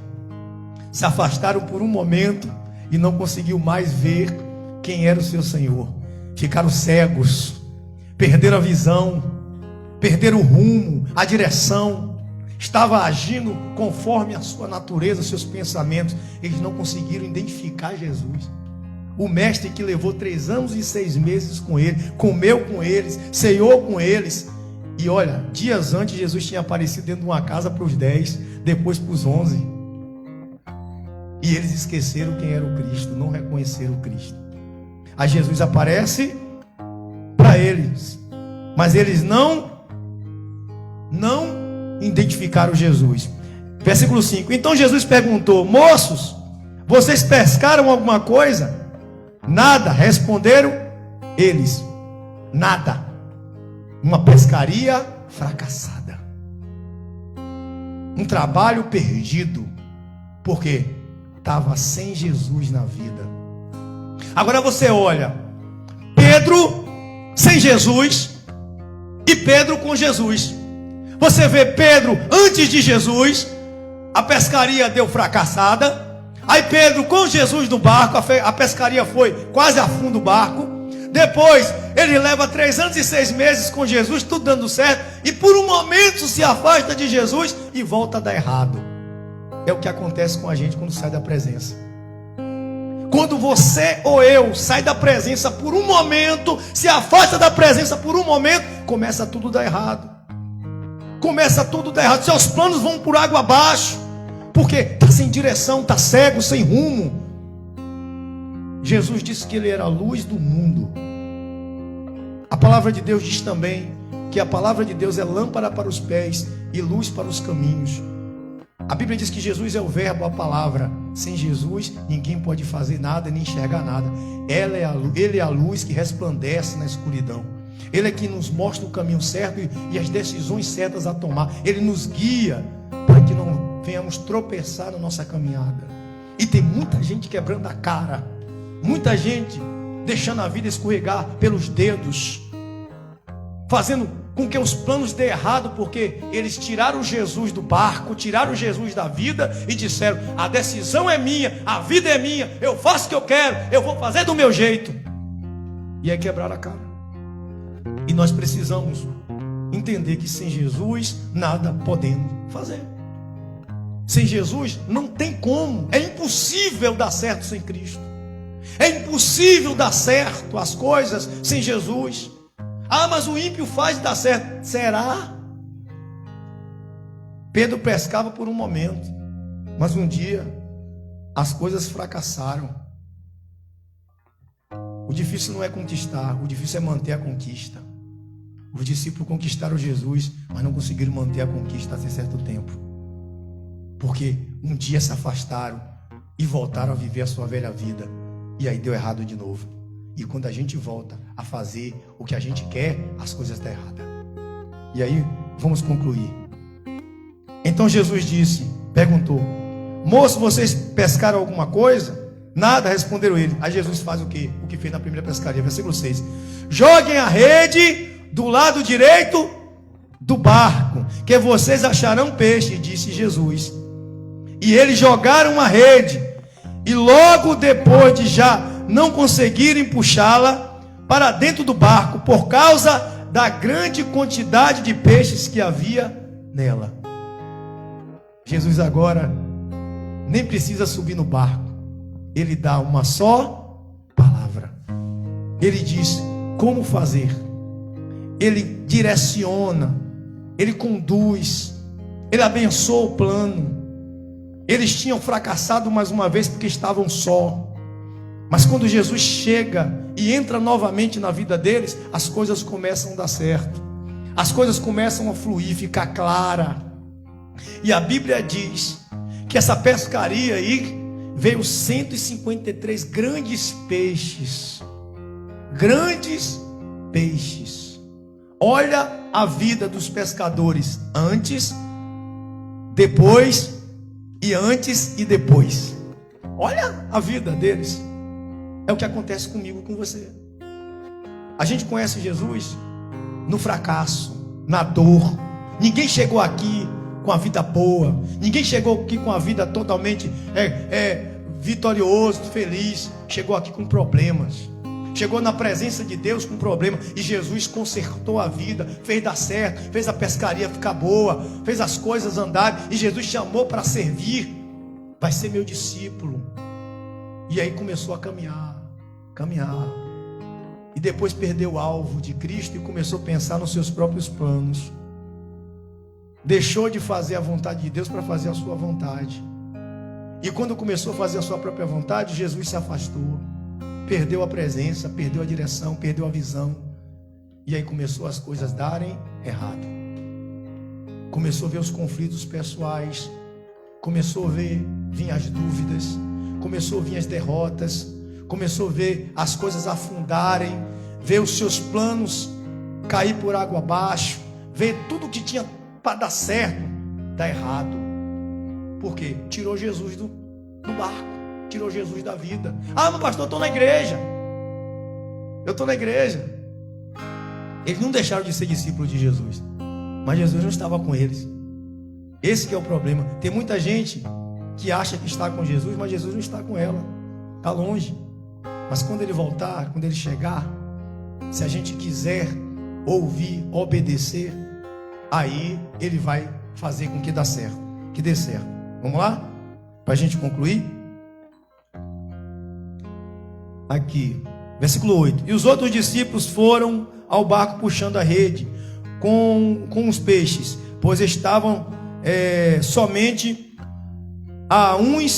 [SPEAKER 1] Se afastaram por um momento e não conseguiu mais ver quem era o seu Senhor. Ficaram cegos, perderam a visão, perderam o rumo, a direção. Estava agindo conforme a sua natureza, os seus pensamentos. Eles não conseguiram identificar Jesus. O mestre que levou 3 anos e 6 meses com ele, comeu com eles, ceou com eles. E olha, dias antes Jesus tinha aparecido dentro de uma casa para os 10, depois para os 11. E eles esqueceram quem era o Cristo, não reconheceram o Cristo. Aí Jesus aparece para eles, mas eles não identificaram Jesus. Versículo 5. Então Jesus perguntou: moços, vocês pescaram alguma coisa? Nada, responderam eles. Nada. Uma pescaria fracassada, um trabalho perdido, porque estava sem Jesus na vida. Agora você olha Pedro sem Jesus e Pedro com Jesus. Você vê Pedro antes de Jesus, a pescaria deu fracassada. Aí Pedro com Jesus no barco, a pescaria foi quase a fundo do barco. Depois ele leva 3 anos e 6 meses com Jesus, tudo dando certo, e por um momento se afasta de Jesus e volta a dar errado. É o que acontece com a gente quando sai da presença. Quando você ou eu sai da presença por um momento, se afasta da presença por um momento, começa tudo a dar errado. Começa tudo a dar errado. Seus planos vão por água abaixo, porque está sem direção, está cego, sem rumo. Jesus disse que Ele era a luz do mundo. A palavra de Deus diz também que a palavra de Deus é lâmpada para os pés e luz para os caminhos. A Bíblia diz que Jesus é o verbo, a palavra. Sem Jesus, ninguém pode fazer nada nem enxergar nada. Ele é a luz que resplandece na escuridão. Ele é que nos mostra o caminho certo e as decisões certas a tomar. Ele nos guia para que não venhamos tropeçar na nossa caminhada. E tem muita gente quebrando a cara, muita gente deixando a vida escorregar pelos dedos, fazendo com que os planos dêem errado, porque eles tiraram Jesus do barco, tiraram Jesus da vida e disseram: a decisão é minha, a vida é minha, eu faço o que eu quero, eu vou fazer do meu jeito. E aí quebraram a cara. E nós precisamos entender que sem Jesus nada podemos fazer. Sem Jesus não tem como, é impossível dar certo sem Cristo. É impossível dar certo as coisas sem Jesus. Ah, mas o ímpio faz dar certo. Será? Pedro pescava por um momento, mas um dia as coisas fracassaram. O difícil não é conquistar, o difícil é manter a conquista. Os discípulos conquistaram Jesus, mas não conseguiram manter a conquista até certo tempo, porque um dia se afastaram e voltaram a viver a sua velha vida, e aí deu errado de novo. E quando a gente volta a fazer o que a gente quer, as coisas estão erradas. E aí, vamos concluir. Então Jesus perguntou: moço, vocês pescaram alguma coisa? Nada, responderam ele. Aí Jesus faz o quê? O que fez na primeira pescaria, versículo 6. Joguem a rede do lado direito do barco, que vocês acharão peixe, disse Jesus. E eles jogaram a rede, e logo depois de já não conseguirem puxá-la para dentro do barco, por causa da grande quantidade de peixes que havia nela. Jesus agora nem precisa subir no barco. Ele dá uma só palavra. Ele diz como fazer. Ele direciona. Ele conduz. Ele abençoa o plano. Eles tinham fracassado mais uma vez porque estavam só. Mas quando Jesus chega e entra novamente na vida deles, as coisas começam a dar certo. As coisas começam a fluir, ficar clara. E a Bíblia diz que essa pescaria aí veio 153 grandes peixes. Grandes peixes. Olha a vida dos pescadores antes, depois e antes e depois. Olha a vida deles. É o que acontece comigo, com você. A gente conhece Jesus no fracasso, na dor. Ninguém chegou aqui com a vida boa. Ninguém chegou aqui com a vida totalmente vitorioso, feliz. Chegou aqui com problemas. Chegou na presença de Deus com problemas. E Jesus consertou a vida, fez dar certo, fez a pescaria ficar boa, fez as coisas andarem. E Jesus chamou para servir. Vai ser meu discípulo. E aí começou a caminhar. E depois perdeu o alvo de Cristo e começou a pensar nos seus próprios planos. Deixou de fazer a vontade de Deus para fazer a sua vontade. E quando começou a fazer a sua própria vontade, Jesus se afastou. Perdeu a presença, perdeu a direção, perdeu a visão. E aí começou as coisas darem errado. Começou a ver os conflitos pessoais. Começou a ver, vir as dúvidas. Começou a vir as derrotas. Começou a ver as coisas afundarem. Ver os seus planos cair por água abaixo. Ver tudo que tinha para dar certo, dar errado. Por quê? Tirou Jesus do barco. Tirou Jesus da vida. Ah, mas pastor, eu estou na igreja. Eu estou na igreja. Eles não deixaram de ser discípulos de Jesus, mas Jesus não estava com eles. Esse que é o problema. Tem muita gente que acha que está com Jesus, mas Jesus não está com ela. Está longe. Mas quando ele voltar, quando ele chegar, se a gente quiser ouvir, obedecer, aí ele vai fazer com que dê certo. Que dê certo. Vamos lá? Para a gente concluir. Aqui, versículo 8. E os outros discípulos foram ao barco puxando a rede com os peixes, pois estavam somente a uns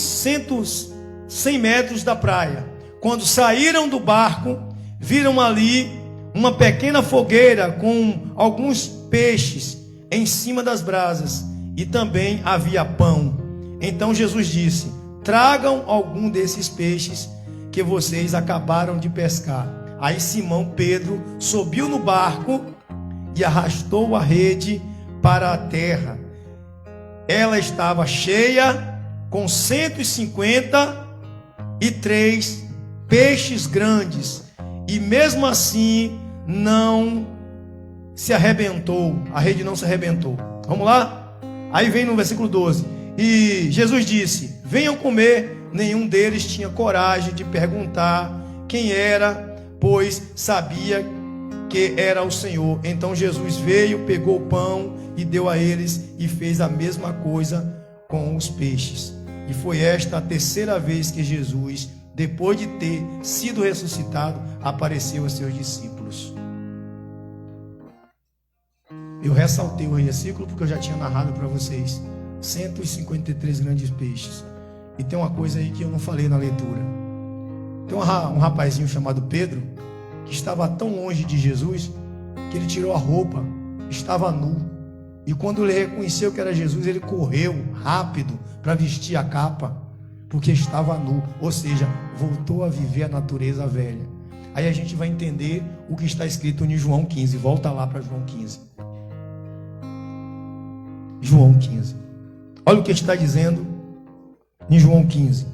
[SPEAKER 1] 100 metros da praia. Quando saíram do barco, viram ali uma pequena fogueira com alguns peixes em cima das brasas, e também havia pão. Então Jesus disse: tragam algum desses peixes que vocês acabaram de pescar. Aí Simão Pedro subiu no barco e arrastou a rede para a terra. Ela estava cheia com 153 peixes grandes, e mesmo assim não se arrebentou, a rede não se arrebentou. Vamos lá? Aí vem no versículo 12: e Jesus disse: venham comer. Nenhum deles tinha coragem de perguntar quem era, pois sabia que era o Senhor. Então Jesus veio, pegou o pão e deu a eles, e fez a mesma coisa com os peixes. E foi esta a terceira vez que Jesus, depois de ter sido ressuscitado, apareceu aos seus discípulos. Eu ressaltei o versículo porque eu já tinha narrado para vocês. 153 grandes peixes. E tem uma coisa aí que eu não falei na leitura. Tem um rapazinho chamado Pedro, que estava tão longe de Jesus, que ele tirou a roupa, estava nu. E quando ele reconheceu que era Jesus, ele correu rápido para vestir a capa, porque estava nu. Ou seja, voltou a viver a natureza velha. Aí a gente vai entender o que está escrito em João 15. Volta lá para João 15. João 15. Olha o que está dizendo em João 15.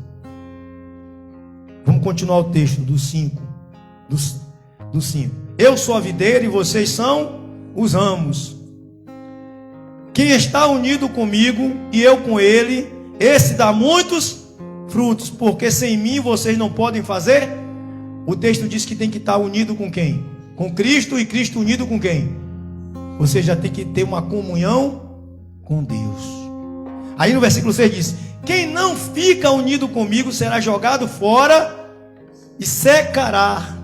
[SPEAKER 1] Vamos continuar o texto do 5. Do 5. Eu sou a videira e vocês são os ramos. Quem está unido comigo e eu com ele, esse dá muitos frutos, porque sem mim vocês não podem fazer. O texto diz que tem que estar unido com quem? Com Cristo, e Cristo unido com quem? Você já tem que ter uma comunhão com Deus. Aí no versículo 6 diz: quem não fica unido comigo será jogado fora e secará.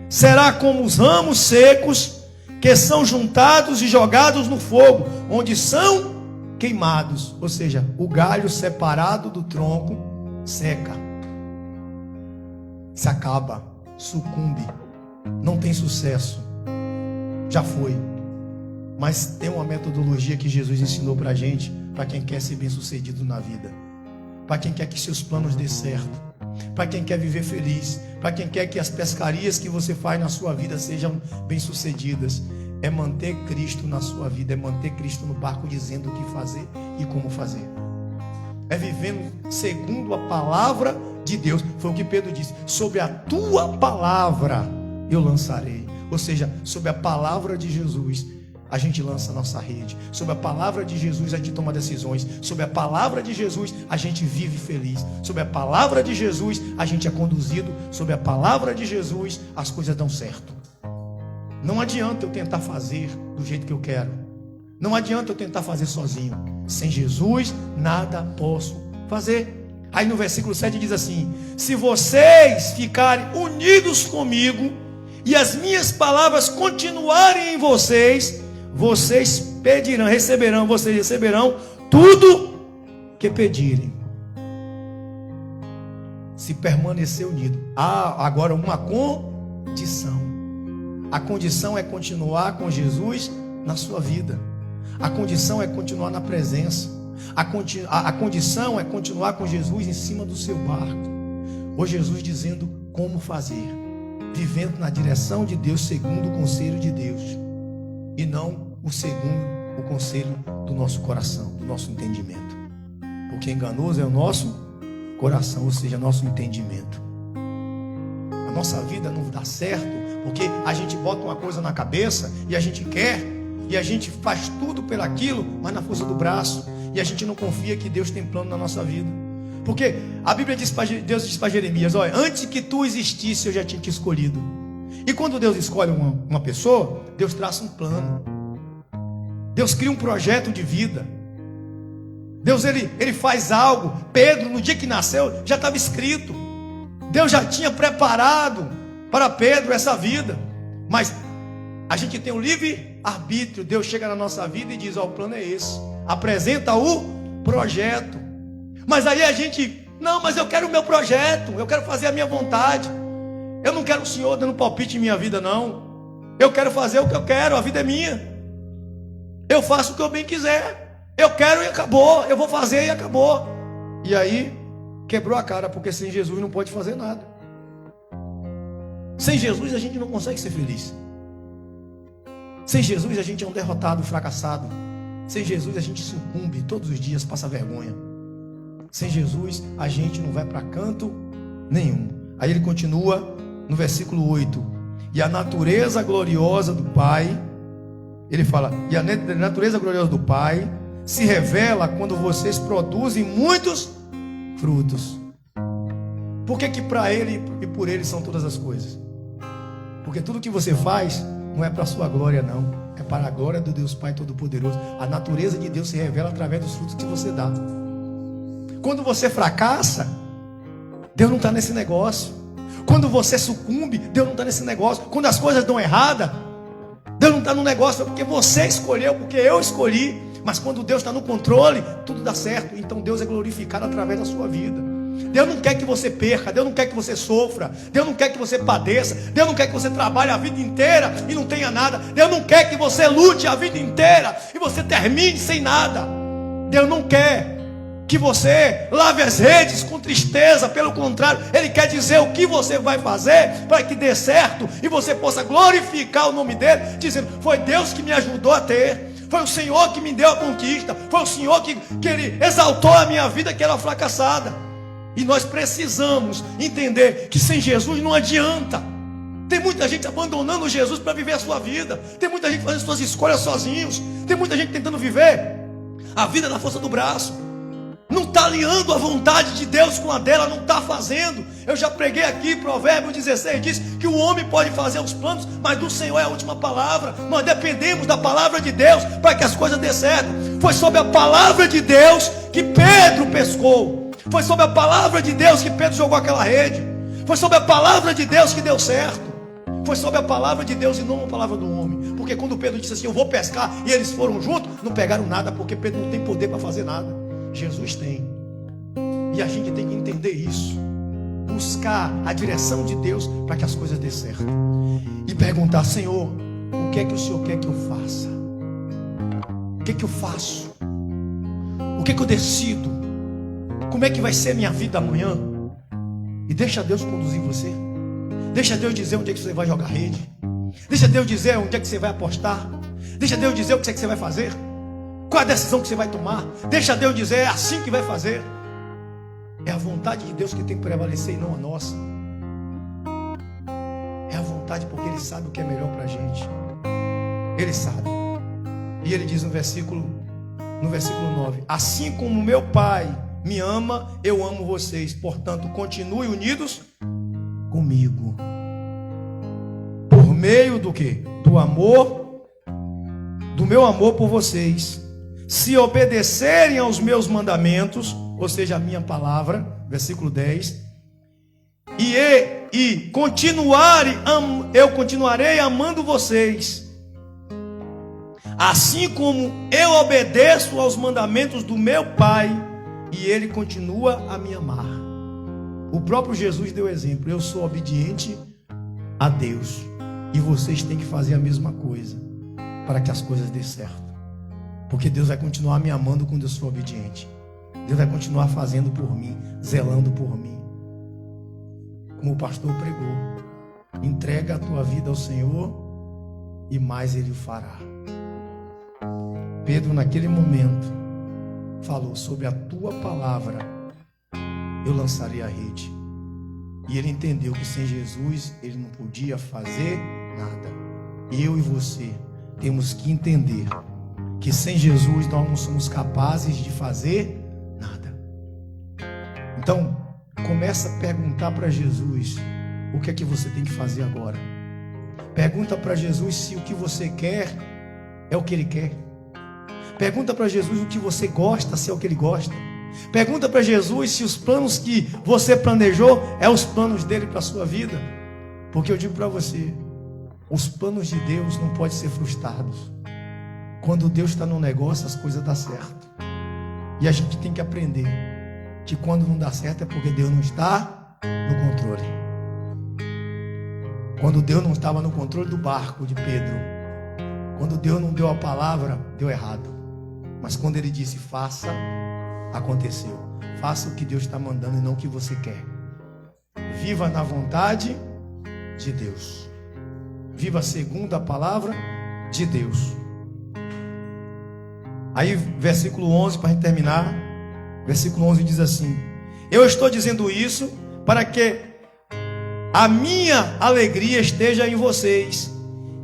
[SPEAKER 1] Será como os ramos secos que são juntados e jogados no fogo, onde são queimados. Ou seja, o galho separado do tronco seca, se acaba, sucumbe, não tem sucesso, já foi. Mas tem uma metodologia que Jesus ensinou para a gente, para quem quer ser bem sucedido na vida, para quem quer que seus planos dê certo, para quem quer viver feliz, para quem quer que as pescarias que você faz na sua vida sejam bem sucedidas. É manter Cristo na sua vida, é manter Cristo no barco, dizendo o que fazer e como fazer. É vivendo segundo a palavra de Deus. Foi o que Pedro disse: sobre a tua palavra eu lançarei. Ou seja, sobre a palavra de Jesus a gente lança a nossa rede. Sobre a palavra de Jesus a gente toma decisões. Sobre a palavra de Jesus a gente vive feliz. Sobre a palavra de Jesus a gente é conduzido. Sobre a palavra de Jesus as coisas dão certo. Não adianta eu tentar fazer do jeito que eu quero. Não adianta eu tentar fazer sozinho. Sem Jesus nada posso fazer. Aí no versículo 7 diz assim: se vocês ficarem unidos comigo e as minhas palavras continuarem em vocês, vocês receberão tudo que pedirem. Se permanecer unido. Há agora uma condição. A condição é continuar com Jesus na sua vida. A condição é continuar na presença. A condição é continuar com Jesus em cima do seu barco. Ou Jesus dizendo como fazer, vivendo na direção de Deus, segundo o conselho de Deus, e não segundo o conselho do nosso coração, do nosso entendimento. Porque enganoso é o nosso coração, ou seja, nosso entendimento. A nossa vida não dá certo porque a gente bota uma coisa na cabeça e a gente quer, e a gente faz tudo pelaquilo, mas na força do braço, e a gente não confia que Deus tem plano na nossa vida. Porque a Bíblia diz, Deus diz para Jeremias: olha, antes que tu existisse eu já tinha te escolhido. E quando Deus escolhe uma pessoa, Deus traça um plano. Deus cria um projeto de vida. Deus ele faz algo. Pedro, no dia que nasceu, já estava escrito. Deus já tinha preparado para Pedro essa vida. Mas a gente tem um livre arbítrio. Deus chega na nossa vida e diz: ó, o plano é esse. Apresenta o projeto. Mas aí a gente: não, mas eu quero o meu projeto, eu quero fazer a minha vontade. Eu não quero o Senhor dando palpite em minha vida, não. Eu quero fazer o que eu quero, a vida é minha. Eu faço o que eu bem quiser. Eu quero e acabou. Eu vou fazer e acabou. E aí quebrou a cara, porque sem Jesus não pode fazer nada. Sem Jesus a gente não consegue ser feliz. Sem Jesus a gente é um derrotado, fracassado. Sem Jesus a gente sucumbe todos os dias, passa vergonha. Sem Jesus, a gente não vai para canto nenhum. Aí ele continua no versículo 8. E a natureza gloriosa do Pai, ele fala, e a natureza gloriosa do Pai se revela quando vocês produzem muitos frutos. Por que para Ele e por Ele são todas as coisas? Porque tudo que você faz não é para a sua glória, não. É para a glória do Deus Pai Todo-Poderoso. A natureza de Deus se revela através dos frutos que você dá. Quando você fracassa, Deus não está nesse negócio. Quando você sucumbe, Deus não está nesse negócio. Quando as coisas dão errada, Deus não está no negócio, porque você escolheu, porque eu escolhi. Mas quando Deus está no controle, tudo dá certo. Então Deus é glorificado através da sua vida. Deus não quer que você perca, Deus não quer que você sofra, Deus não quer que você padeça, Deus não quer que você trabalhe a vida inteira e não tenha nada. Deus não quer que você lute a vida inteira e você termine sem nada. Deus não quer que você lave as redes com tristeza. Pelo contrário, Ele quer dizer o que você vai fazer para que dê certo e você possa glorificar o nome dEle, dizendo, foi Deus que me ajudou a ter, foi o Senhor que me deu a conquista, foi o Senhor que Ele exaltou a minha vida que era fracassada. E nós precisamos entender que sem Jesus não adianta. Tem muita gente abandonando Jesus para viver a sua vida. Tem muita gente fazendo suas escolhas sozinhos. Tem muita gente tentando viver a vida na força do braço. Não está alinhando a vontade de Deus com a dela, não está fazendo. Eu já preguei aqui, Provérbios 16 diz que o homem pode fazer os planos, mas do Senhor é a última palavra. Nós dependemos da palavra de Deus para que as coisas dê certo. Foi sobre a palavra de Deus que Pedro pescou. Foi sobre a palavra de Deus que Pedro jogou aquela rede. Foi sobre a palavra de Deus que deu certo. Foi sobre a palavra de Deus e não a palavra do homem. Porque quando Pedro disse assim, eu vou pescar, e eles foram juntos, não pegaram nada, porque Pedro não tem poder para fazer nada. Jesus tem. E a gente tem que entender isso. Buscar a direção de Deus para que as coisas dê certo. E perguntar, Senhor, o que é que o Senhor quer que eu faça? O que é que eu faço? O que é que eu decido? Como é que vai ser minha vida amanhã? E deixa Deus conduzir você. Deixa Deus dizer onde é que você vai jogar rede. Deixa Deus dizer onde é que você vai apostar. Deixa Deus dizer o que é que você vai fazer. Qual a decisão que você vai tomar. Deixa Deus dizer, é assim que vai fazer. É a vontade de Deus que tem que prevalecer e não a nossa. É a vontade porque Ele sabe o que é melhor para a gente. Ele sabe. E Ele diz no versículo 9: assim como meu Pai me ama, eu amo vocês. Portanto, continuem unidos comigo. Por meio do quê? Do amor, do meu amor por vocês. Se obedecerem aos meus mandamentos, ou seja, a minha palavra, versículo 10, e continuarem, eu continuarei amando vocês. Assim como eu obedeço aos mandamentos do meu Pai, e Ele continua a me amar. O próprio Jesus deu exemplo. Eu sou obediente a Deus, e vocês têm que fazer a mesma coisa, para que as coisas dêem certo. Porque Deus vai continuar me amando quando eu sou obediente. Deus vai continuar fazendo por mim, zelando por mim. Como o pastor pregou, entrega a tua vida ao Senhor, e mais Ele o fará. Pedro, naquele momento, falou, sobre a tua palavra eu lançarei a rede. E ele entendeu que sem Jesus ele não podia fazer nada. Eu e você temos que entender que sem Jesus nós não somos capazes de fazer nada. Então, começa a perguntar para Jesus o que é que você tem que fazer agora. Pergunta para Jesus se o que você quer é o que Ele quer. Pergunta para Jesus o que você gosta, se é o que Ele gosta. Pergunta para Jesus se os planos que você planejou é os planos dele para a sua vida. Porque eu digo para você, os planos de Deus não podem ser frustrados. Quando Deus está no negócio, as coisas dão certo. E a gente tem que aprender que quando não dá certo é porque Deus não está no controle. Quando Deus não estava no controle do barco de Pedro, quando Deus não deu a palavra, deu errado. Mas quando Ele disse faça, aconteceu. Faça o que Deus está mandando e não o que você quer. Viva na vontade de Deus. Viva segundo a palavra de Deus. Aí versículo 11, para a gente terminar, Versículo 11 diz assim: eu estou dizendo isso para que a minha alegria esteja em vocês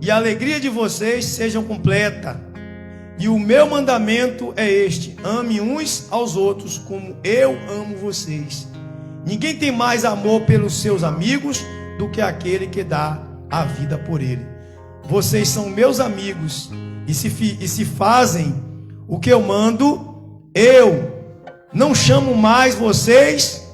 [SPEAKER 1] e a alegria de vocês seja completa. E o meu mandamento é este: ame uns aos outros como eu amo vocês. Ninguém tem mais amor pelos seus amigos do que aquele que dá a vida por ele. Vocês são meus amigos e se fazem o que eu mando. Eu não chamo mais vocês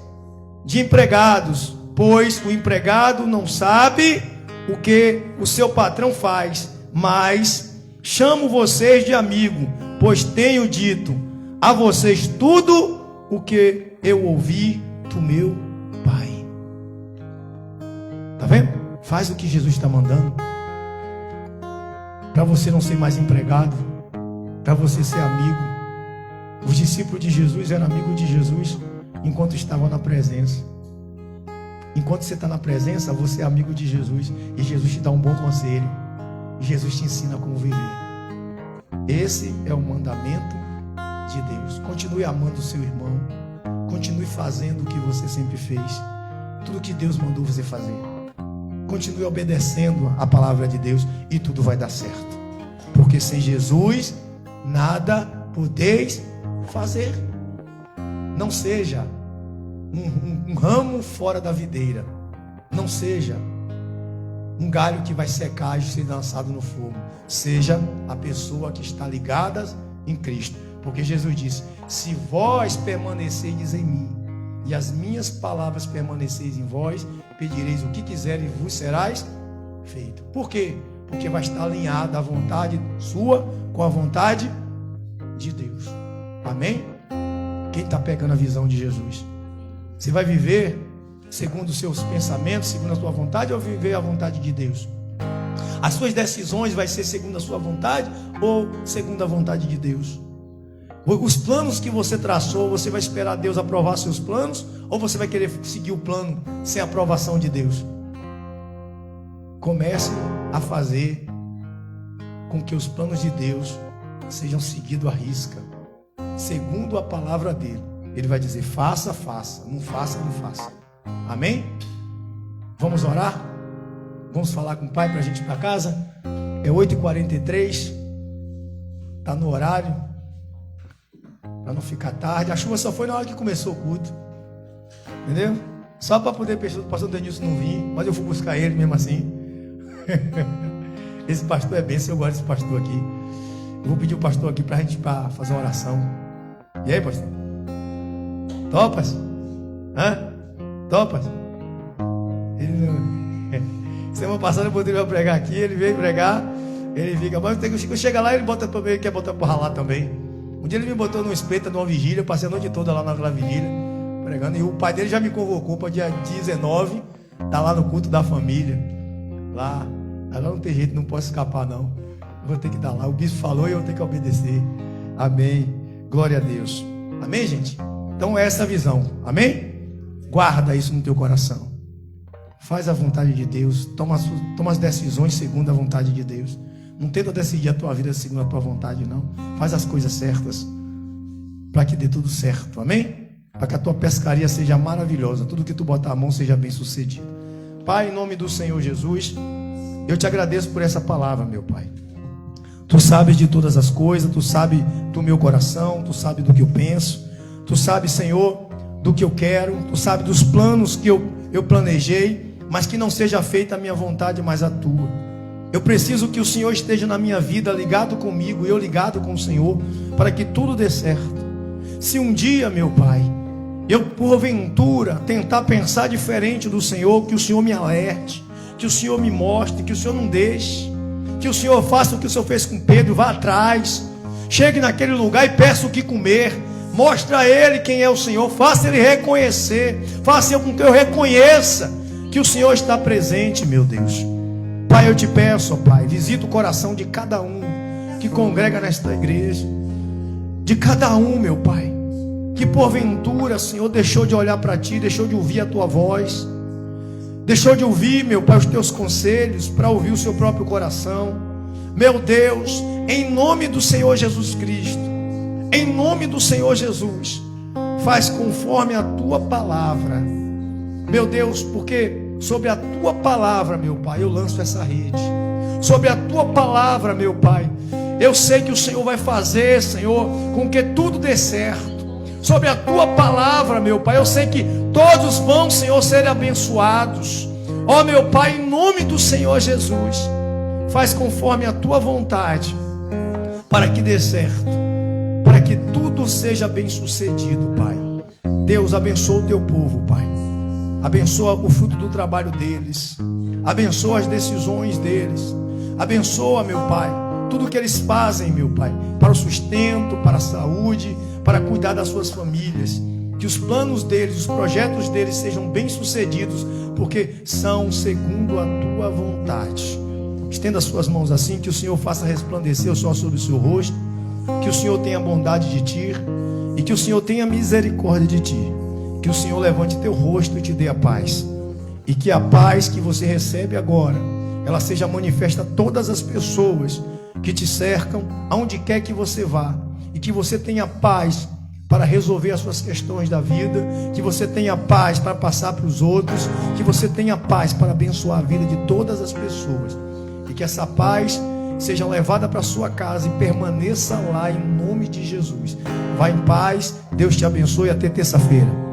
[SPEAKER 1] de empregados, pois o empregado não sabe o que o seu patrão faz, mas chamo vocês de amigo, pois tenho dito a vocês tudo o que eu ouvi do meu Pai. Tá vendo? Faz o que Jesus está mandando, para você não ser mais empregado, para você ser amigo. Os discípulos de Jesus eram amigos de Jesus enquanto estavam na presença. Enquanto você está na presença, você é amigo de Jesus, e Jesus te dá um bom conselho, e Jesus te ensina como viver. Esse é o mandamento de Deus. Continue amando o seu irmão, continue fazendo o que você sempre fez, tudo que Deus mandou você fazer. Continue obedecendo a palavra de Deus e tudo vai dar certo, porque sem Jesus nada podeis fazer. Não seja um ramo fora da videira, não seja um galho que vai secar e ser lançado no fogo. Seja a pessoa que está ligada em Cristo, porque Jesus disse: se vós permaneceis em mim e as minhas palavras permaneceis em vós, pedireis o que quiserem e vos serás feito. Por quê? Porque vai estar alinhada a vontade sua com a vontade de Deus. Amém? Quem está pegando a visão de Jesus? Você vai viver segundo os seus pensamentos, segundo a sua vontade, ou viver a vontade de Deus? As suas decisões vai ser segundo a sua vontade ou segundo a vontade de Deus? Os planos que você traçou, você vai esperar Deus aprovar seus planos, ou você vai querer seguir o plano sem a aprovação de Deus? Comece a fazer com que os planos de Deus sejam seguidos à risca, segundo a palavra dele. Ele vai dizer: faça, faça, não faça, não faça. Amém? Vamos orar? Vamos falar com o Pai para a gente ir para casa? É 8h43, está no horário, para não ficar tarde. A chuva só foi na hora que começou o culto, entendeu? Só para poder o pastor Denilson não vir, mas eu fui buscar ele mesmo assim. Esse pastor é bênção, eu gosto desse pastor aqui. Eu vou pedir o pastor aqui para a gente fazer uma oração. E aí, pastor? Topas? Hã? Topas? Ele não... Semana passada eu poderia pregar aqui, ele veio pregar, ele fica, mas eu chego lá, ele bota para mim, ele quer botar para ralar também. Um dia ele me botou num espeto, numa vigília, eu passei a noite toda lá naquela vigília, pregando, e o pai dele já me convocou para dia 19, tá lá no culto da família, lá, agora não tem jeito, não posso escapar não, eu vou ter que dar lá, o bispo falou e eu tenho que obedecer. Amém, glória a Deus. Amém, gente? Então é essa a visão, amém? Guarda isso no teu coração. Faz a vontade de Deus, toma as decisões segundo a vontade de Deus. Não tenta decidir a tua vida segundo a tua vontade, não. Faz as coisas certas para que dê tudo certo, amém? Para que a tua pescaria seja maravilhosa, tudo que tu botar a mão seja bem sucedido. Pai, em nome do Senhor Jesus, eu te agradeço por essa palavra, meu Pai. Tu sabes de todas as coisas, tu sabes do meu coração, tu sabes do que eu penso, tu sabes, Senhor, do que eu quero, tu sabes dos planos que eu planejei, mas que não seja feita a minha vontade, mas a tua. Eu preciso que o Senhor esteja na minha vida, ligado comigo, eu ligado com o Senhor, para que tudo dê certo. Se um dia, meu Pai, eu porventura tentar pensar diferente do Senhor, que o Senhor me alerte, que o Senhor me mostre, que o Senhor não deixe, que o Senhor faça o que o Senhor fez com Pedro, vá atrás, chegue naquele lugar e peça o que comer, mostre a ele quem é o Senhor, faça ele reconhecer, faça com que eu reconheça que o Senhor está presente, meu Deus. Pai, eu te peço, ó Pai, visita o coração de cada um que congrega nesta igreja, de cada um, meu Pai, que porventura, Senhor, deixou de olhar para Ti, deixou de ouvir a Tua voz, deixou de ouvir, meu Pai, os Teus conselhos, para ouvir o seu próprio coração. Meu Deus, em nome do Senhor Jesus Cristo, em nome do Senhor Jesus, Faz conforme a tua palavra, meu Deus, porque sobre a tua palavra, meu Pai, eu lanço essa rede. Sobre a tua palavra, meu Pai, eu sei que o Senhor vai fazer, Senhor, com que tudo dê certo. Sobre a tua palavra, meu Pai, eu sei que todos vão, Senhor, ser abençoados. Ó, meu Pai, em nome do Senhor Jesus, faz conforme a tua vontade, para que dê certo, para que tudo seja bem sucedido, Pai. Deus, abençoa o teu povo, Pai. Abençoa o fruto do trabalho deles. Abençoa as decisões deles. Abençoa, meu Pai, tudo que eles fazem, meu Pai, para o sustento, para a saúde, para cuidar das suas famílias. Que os planos deles, os projetos deles sejam bem sucedidos, porque são segundo a tua vontade. Estenda as suas mãos assim, que o Senhor faça resplandecer o sol sobre o seu rosto, que o Senhor tenha bondade de ti e que o Senhor tenha misericórdia de ti. Que o Senhor levante teu rosto e te dê a paz. E que a paz que você recebe agora, ela seja manifesta a todas as pessoas que te cercam, aonde quer que você vá. E que você tenha paz para resolver as suas questões da vida. Que você tenha paz para passar para os outros. Que você tenha paz para abençoar a vida de todas as pessoas. E que essa paz seja levada para a sua casa e permaneça lá em nome de Jesus. Vá em paz, Deus te abençoe, até terça-feira.